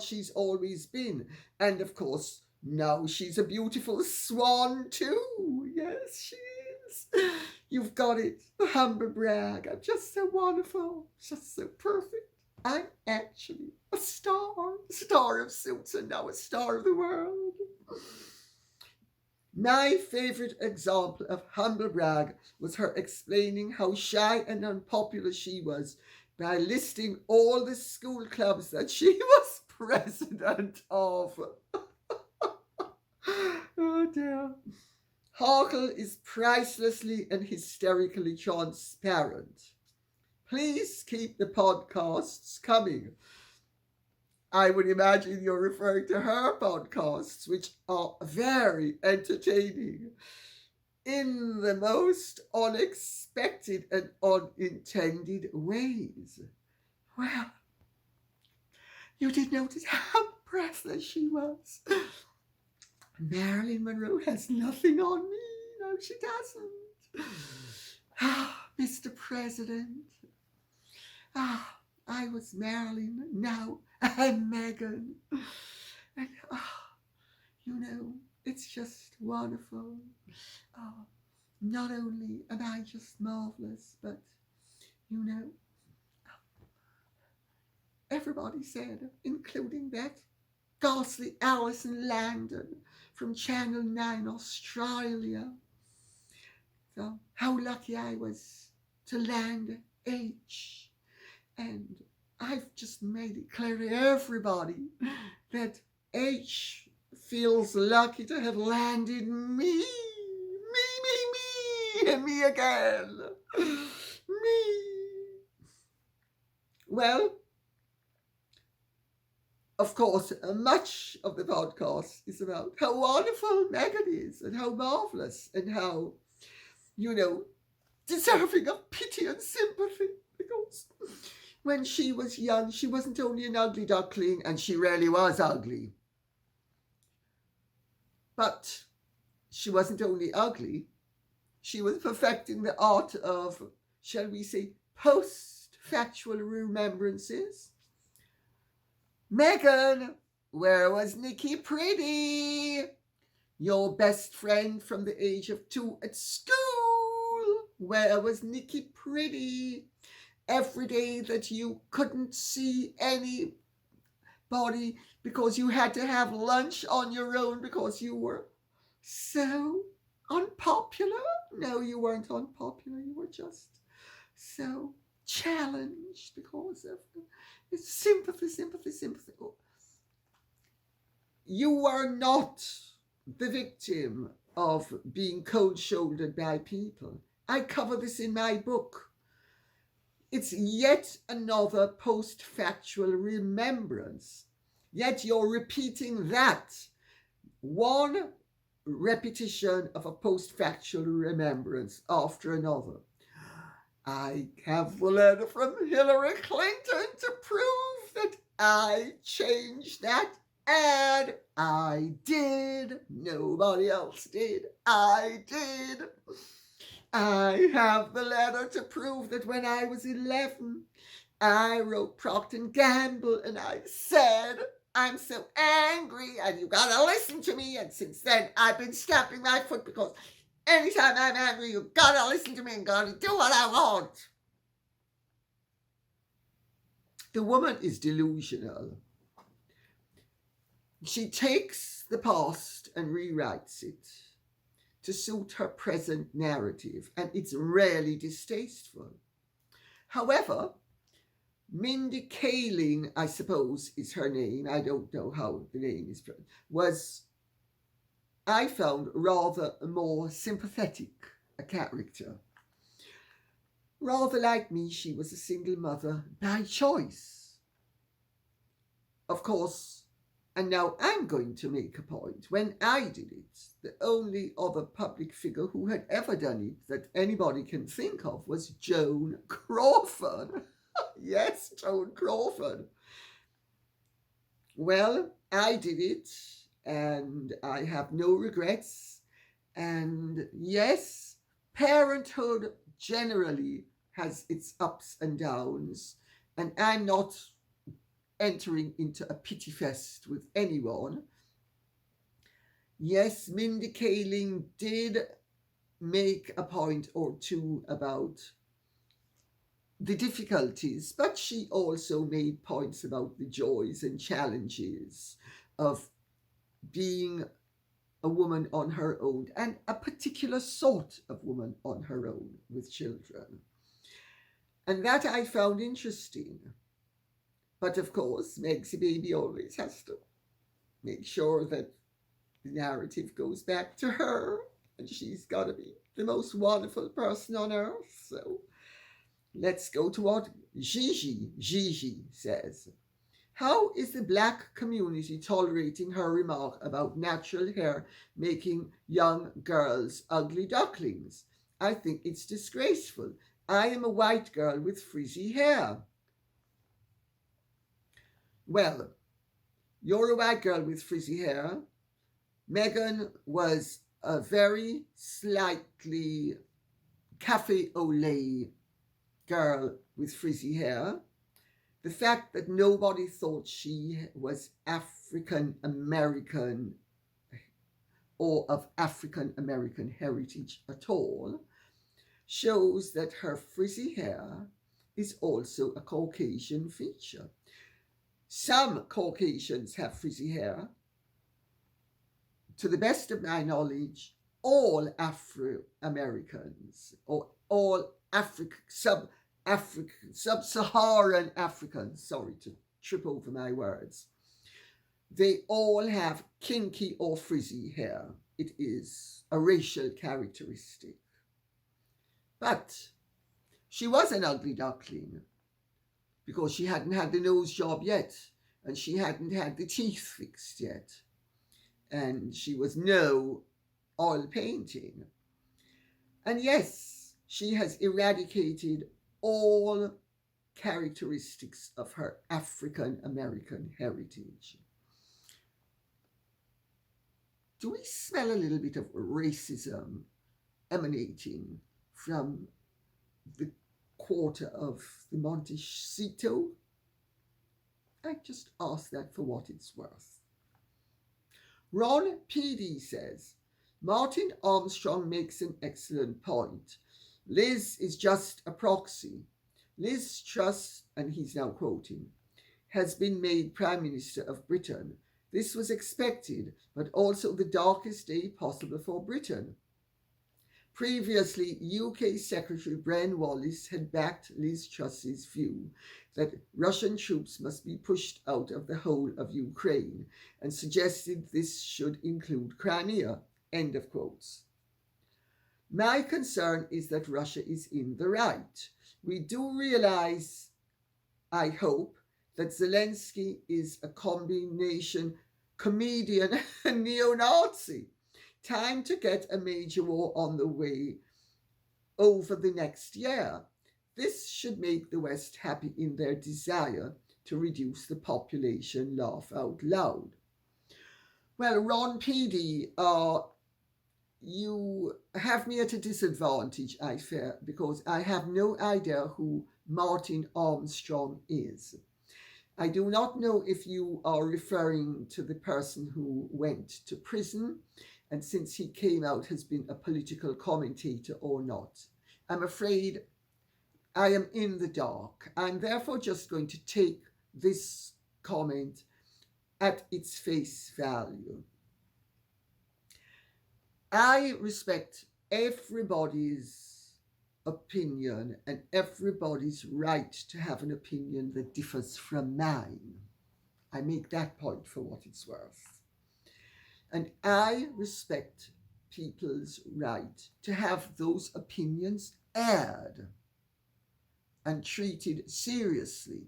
she's always been. And of course, now she's a beautiful swan too. Yes, she is. You've got it. The humble brag. I'm just so wonderful. Just so perfect. I'm actually a star of Suits, and now a star of the world. My favorite example of humble brag was her explaining how shy and unpopular she was by listing all the school clubs that she was president of. Oh dear. Harkle is pricelessly and hysterically transparent. Please keep the podcasts coming. I would imagine you're referring to her podcasts, which are very entertaining in the most unexpected and unintended ways. Well, you did notice how breathless she was. Marilyn Monroe has nothing on me. No, she doesn't. Ah, Mr. President. Ah, I was Marilyn. Now I'm Meghan. And, you know, it's just wonderful. Not only am I just marvelous, but, you know, everybody said, including that ghastly Alison Langdon from Channel 9 Australia. So how lucky I was to land H. And I've just made it clear to everybody that H feels lucky to have landed me. And me again. Me. Well, of course, much of the podcast is about how wonderful Meghan is and how marvelous and how, you know, deserving of pity and sympathy. Because when she was young, she wasn't only an ugly duckling, and she really was ugly. But she wasn't only ugly, she was perfecting the art of, shall we say, post-factual remembrances. Meghan, where was Nikki Pretty? Your best friend from the age of 2 at school. Where was Nikki Pretty? Every day that you couldn't see anybody because you had to have lunch on your own because you were so unpopular. No, you weren't unpopular. You were just so challenged because of sympathy. You were not the victim of being cold-shouldered by people. I cover this in my book. It's yet another post-factual remembrance. Yet you're repeating that. One repetition of a post-factual remembrance after another. I have the letter from Hillary Clinton to prove that I changed that ad. I did. Nobody else did. I did. I have the letter to prove that when I was 11, I wrote Procter & Gamble and I said, I'm so angry and you gotta listen to me. And since then, I've been stamping my foot because anytime I'm angry, you gotta listen to me and gotta do what I want. The woman is delusional. She takes the past and rewrites it to suit her present narrative, and it's really distasteful. However, Mindy Kaling, I suppose is her name, I don't know how the name is pronounced, was, I found, rather more sympathetic a character. Rather like me, she was a single mother by choice. Of course, and now I'm going to make a point. When I did it, the only other public figure who had ever done it that anybody can think of was Joan Crawford. Yes, Joan Crawford. Well, I did it, and I have no regrets. And yes, parenthood generally has its ups and downs, and I'm not entering into a pity fest with anyone. Yes, Mindy Kaling did make a point or two about the difficulties, but she also made points about the joys and challenges of being a woman on her own, and a particular sort of woman on her own with children. And that I found interesting. But of course, Meg's baby always has to make sure that the narrative goes back to her, and she's got to be the most wonderful person on earth. So let's go to what Gigi says. How is the black community tolerating her remark about natural hair making young girls ugly ducklings? I think it's disgraceful. I am a white girl with frizzy hair. Well, you're a white girl with frizzy hair. Meghan was a very slightly cafe au lait girl with frizzy hair. The fact that nobody thought she was African American or of African American heritage at all shows that her frizzy hair is also a Caucasian feature. Some Caucasians have frizzy hair. To the best of my knowledge, all Afro-Americans or all sub-Saharan Africans, sorry to trip over my words, they all have kinky or frizzy hair. It is a racial characteristic. But she was an ugly duckling because she hadn't had the nose job yet, and she hadn't had the teeth fixed yet, and she was no oil painting. And yes, she has eradicated all characteristics of her African American heritage. Do we smell a little bit of racism emanating from the quarter of the Montecito? I just ask that for what it's worth. Ron PD says, Martin Armstrong makes an excellent point. Liz is just a proxy. Liz Truss, and he's now quoting, has been made Prime Minister of Britain. This was expected, but also the darkest day possible for Britain. Previously, UK Secretary Bren Wallace had backed Liz Truss's view that Russian troops must be pushed out of the whole of Ukraine and suggested this should include Crimea. End of quotes. My concern is that Russia is in the right. We do realize, I hope, that Zelensky is a combination comedian and neo-Nazi. Time to get a major war on the way over the next year. This should make the West happy in their desire to reduce the population, laugh out loud. Well, Ron PD, you have me at a disadvantage, I fear, because I have no idea who Martin Armstrong is. I do not know if you are referring to the person who went to prison and since he came out has been a political commentator or not. I'm afraid I am in the dark. I'm therefore just going to take this comment at its face value. I respect everybody's opinion and everybody's right to have an opinion that differs from mine. I make that point for what it's worth. And I respect people's right to have those opinions aired and treated seriously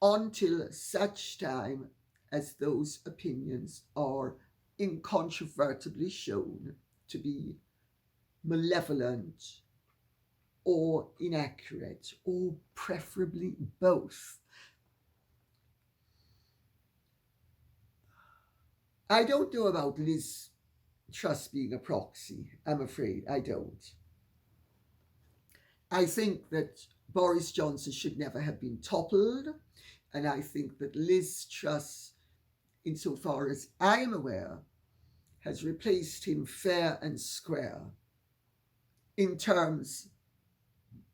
until such time as those opinions are incontrovertibly shown to be malevolent or inaccurate, or preferably both. I don't know about Liz Truss being a proxy, I'm afraid. I don't. I think that Boris Johnson should never have been toppled, and I think that Liz Truss, insofar as I am aware, has replaced him fair and square in terms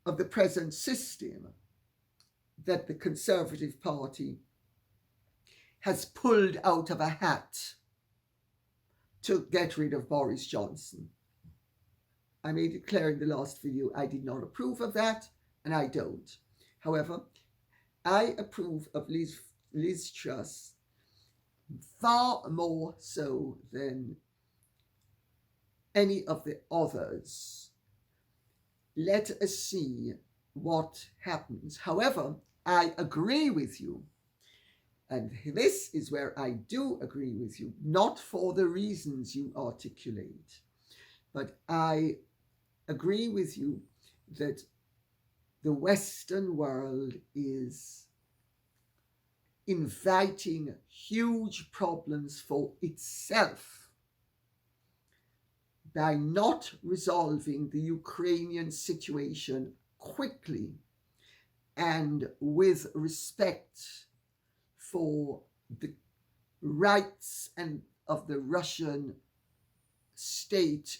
of the present system that the Conservative Party has pulled out of a hat to get rid of Boris Johnson. I made it clear in the last video I did not approve of that, and I don't. However, I approve of Liz Truss far more so than any of the others. Let us see what happens. However, I agree with you, and this is where I do agree with you, not for the reasons you articulate, but I agree with you that the Western world is inviting huge problems for itself by not resolving the Ukrainian situation quickly and with respect for the rights and of the Russian state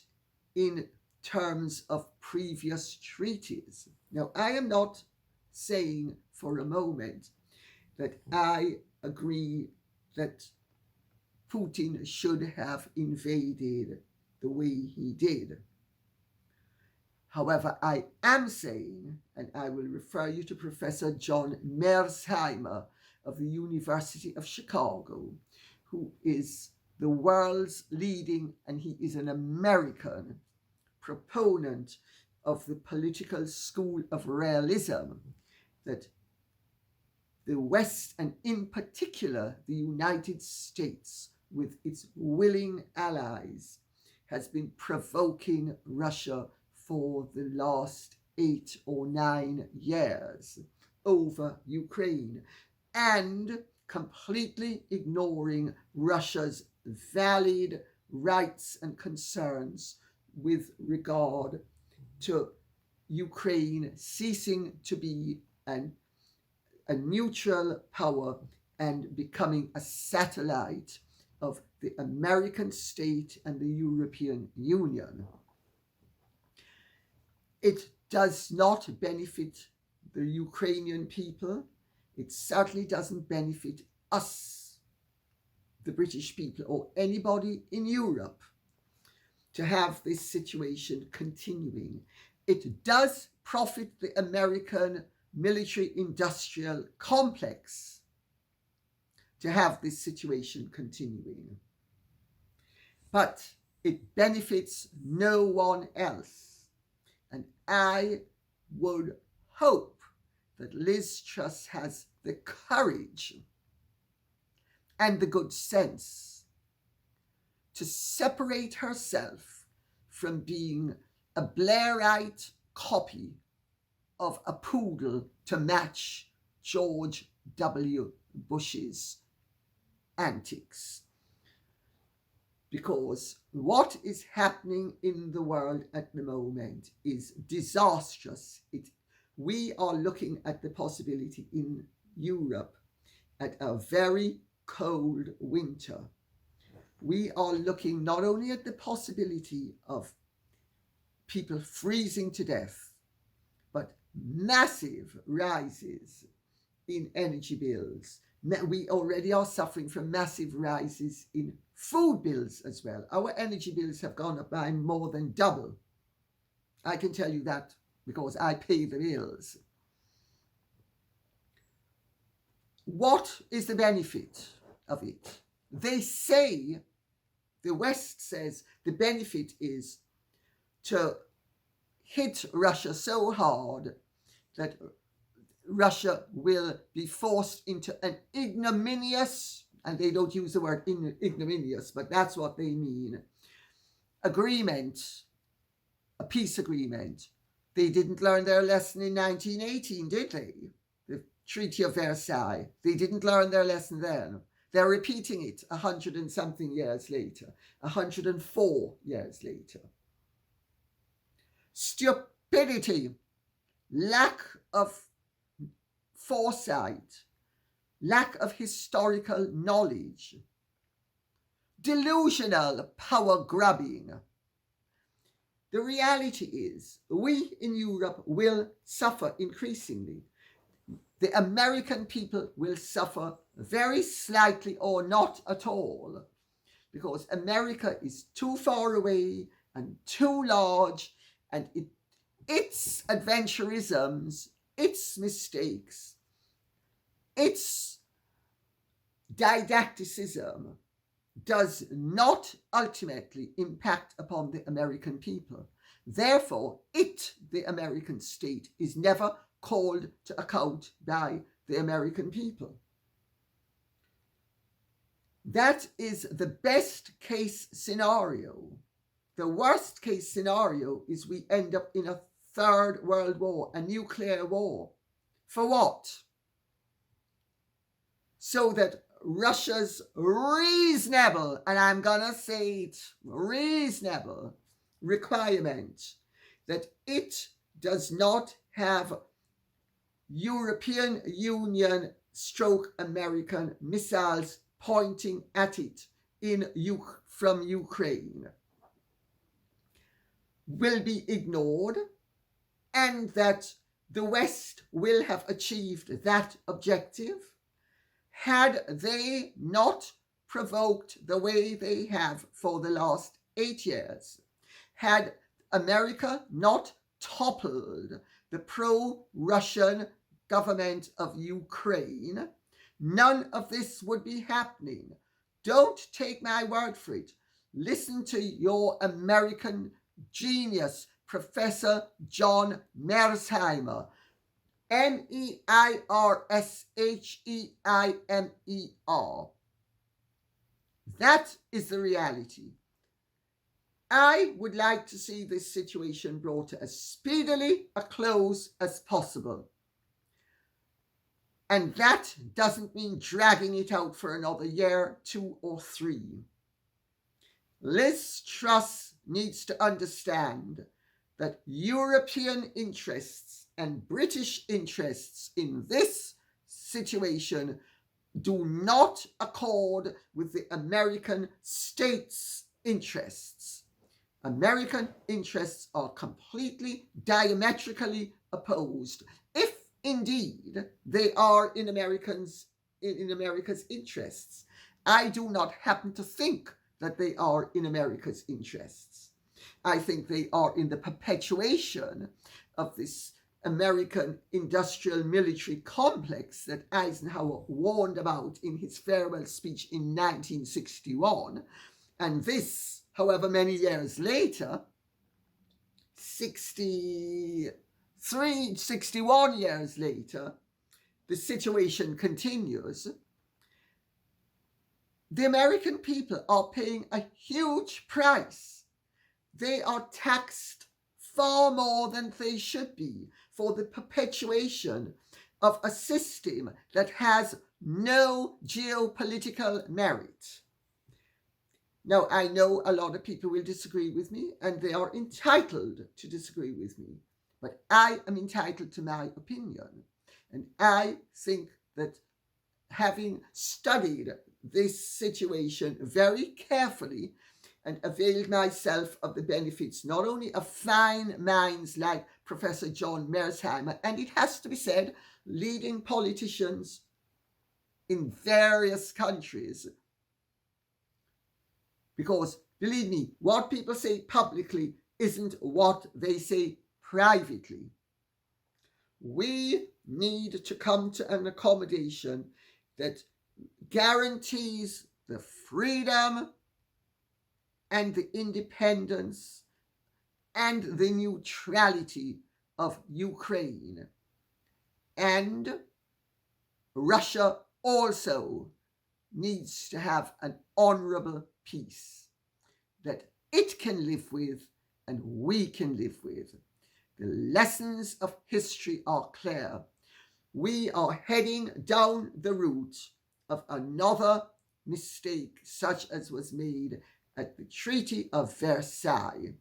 in terms of previous treaties. Now, I am not saying for a moment that I agree that Putin should have invaded the way he did. However, I am saying, and I will refer you to Professor John Mersheimer of the University of Chicago, who is the world's leading, and he is an American proponent of the political school of realism, that the West, and in particular the United States, with its willing allies, has been provoking Russia for the last 8 or 9 years over Ukraine, and completely ignoring Russia's valid rights and concerns with regard to Ukraine ceasing to be a neutral power and becoming a satellite of the American state and the European Union. It does not benefit the Ukrainian people. It certainly doesn't benefit us, the British people, or anybody in Europe, to have this situation continuing. It does profit the American military-industrial complex to have this situation continuing. But it benefits no one else. And I would hope that Liz Truss has the courage and the good sense to separate herself from being a Blairite copy of a poodle to match George W. Bush's antics. because what is happening in the world at the moment is disastrous. We are looking at the possibility in Europe at a very cold winter. We are looking not only at the possibility of people freezing to death, but massive rises in energy bills. We already are suffering from massive rises in food bills as well. Our energy bills have gone up by more than double. I can tell you that because I pay the bills. What is the benefit of it? They say, the West says, the benefit is to hit Russia so hard that Russia will be forced into an ignominious, and they don't use the word ignominious, but that's what they mean, agreement, a peace agreement. They didn't learn their lesson in 1918, did they? The Treaty of Versailles. They didn't learn their lesson then. They're repeating it 100 and something years later, 104 years later. Stupidity, lack of foresight, lack of historical knowledge, delusional power grabbing. The reality is, we in Europe will suffer increasingly. The American people will suffer very slightly or not at all, because America is too far away and too large, and its adventurisms, its mistakes, its didacticism does not ultimately impact upon the American people. Therefore, the American state, is never called to account by the American people. That is the best case scenario. The worst case scenario is we end up in a third world war, a nuclear war. For what? So that Russia's reasonable, and I'm gonna say it, reasonable requirement that it does not have European Union / American missiles pointing at it from Ukraine will be ignored, and that the West will have achieved that objective had they not provoked the way they have for the last 8 years, had America not toppled the pro-Russian government of Ukraine, none of this would be happening. Don't take my word for it. Listen to your American genius, Professor John Mearsheimer, Meirsheimer. That is the reality. I would like to see this situation brought to as speedily a close as possible. And that doesn't mean dragging it out for another year, 2 or 3. Liz Truss needs to understand that European interests and British interests in this situation do not accord with the American state's interests. American interests are completely diametrically opposed, if indeed they are in America's interests. I do not happen to think that they are in America's interests. I think they are in the perpetuation of this American industrial military complex that Eisenhower warned about in his farewell speech in 1961. And this, however many years later, 61 years later, the situation continues. The American people are paying a huge price. They are taxed far more than they should be for the perpetuation of a system that has no geopolitical merit. Now, I know a lot of people will disagree with me, and they are entitled to disagree with me, but I am entitled to my opinion. And I think that having studied this situation very carefully and availed myself of the benefits not only of fine minds like Professor John Mersheimer, and it has to be said, leading politicians in various countries, because believe me, what people say publicly isn't what they say privately. We need to come to an accommodation that guarantees the freedom and the independence and the neutrality of Ukraine. And Russia also needs to have an honorable peace that it can live with and we can live with. The lessons of history are clear. We are heading down the route of another mistake, such as was made at the Treaty of Versailles,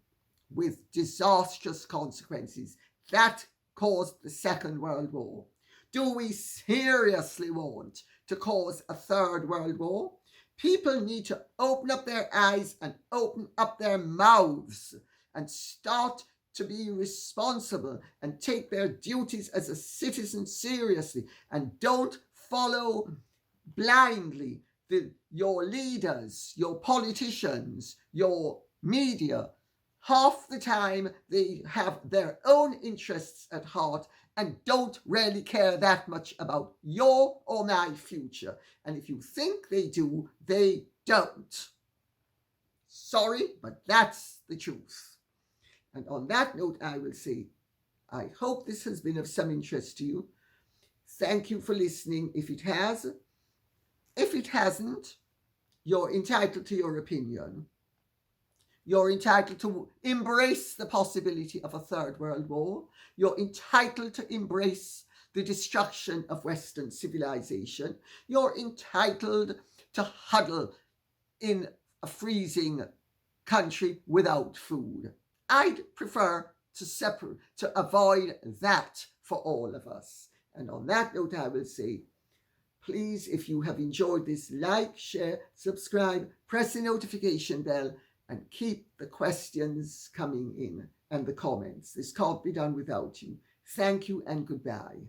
with disastrous consequences that caused the Second World War. Do we seriously want to cause a third world war? People need to open up their eyes and open up their mouths and start to be responsible and take their duties as a citizen seriously, and don't follow blindly your leaders, your politicians, your media. Half the time they have their own interests at heart and don't really care that much about your or my future. And if you think they do, they don't. Sorry, but that's the truth. And on that note, I will say, I hope this has been of some interest to you. Thank you for listening if it has. If it hasn't, you're entitled to your opinion. You're entitled to embrace the possibility of a third world war. You're entitled to embrace the destruction of Western civilization. You're entitled to huddle in a freezing country without food. I'd prefer to avoid that for all of us. And on that note, I will say, please, if you have enjoyed this, like, share, subscribe, press the notification bell, and keep the questions coming in and the comments. This can't be done without you. Thank you and goodbye.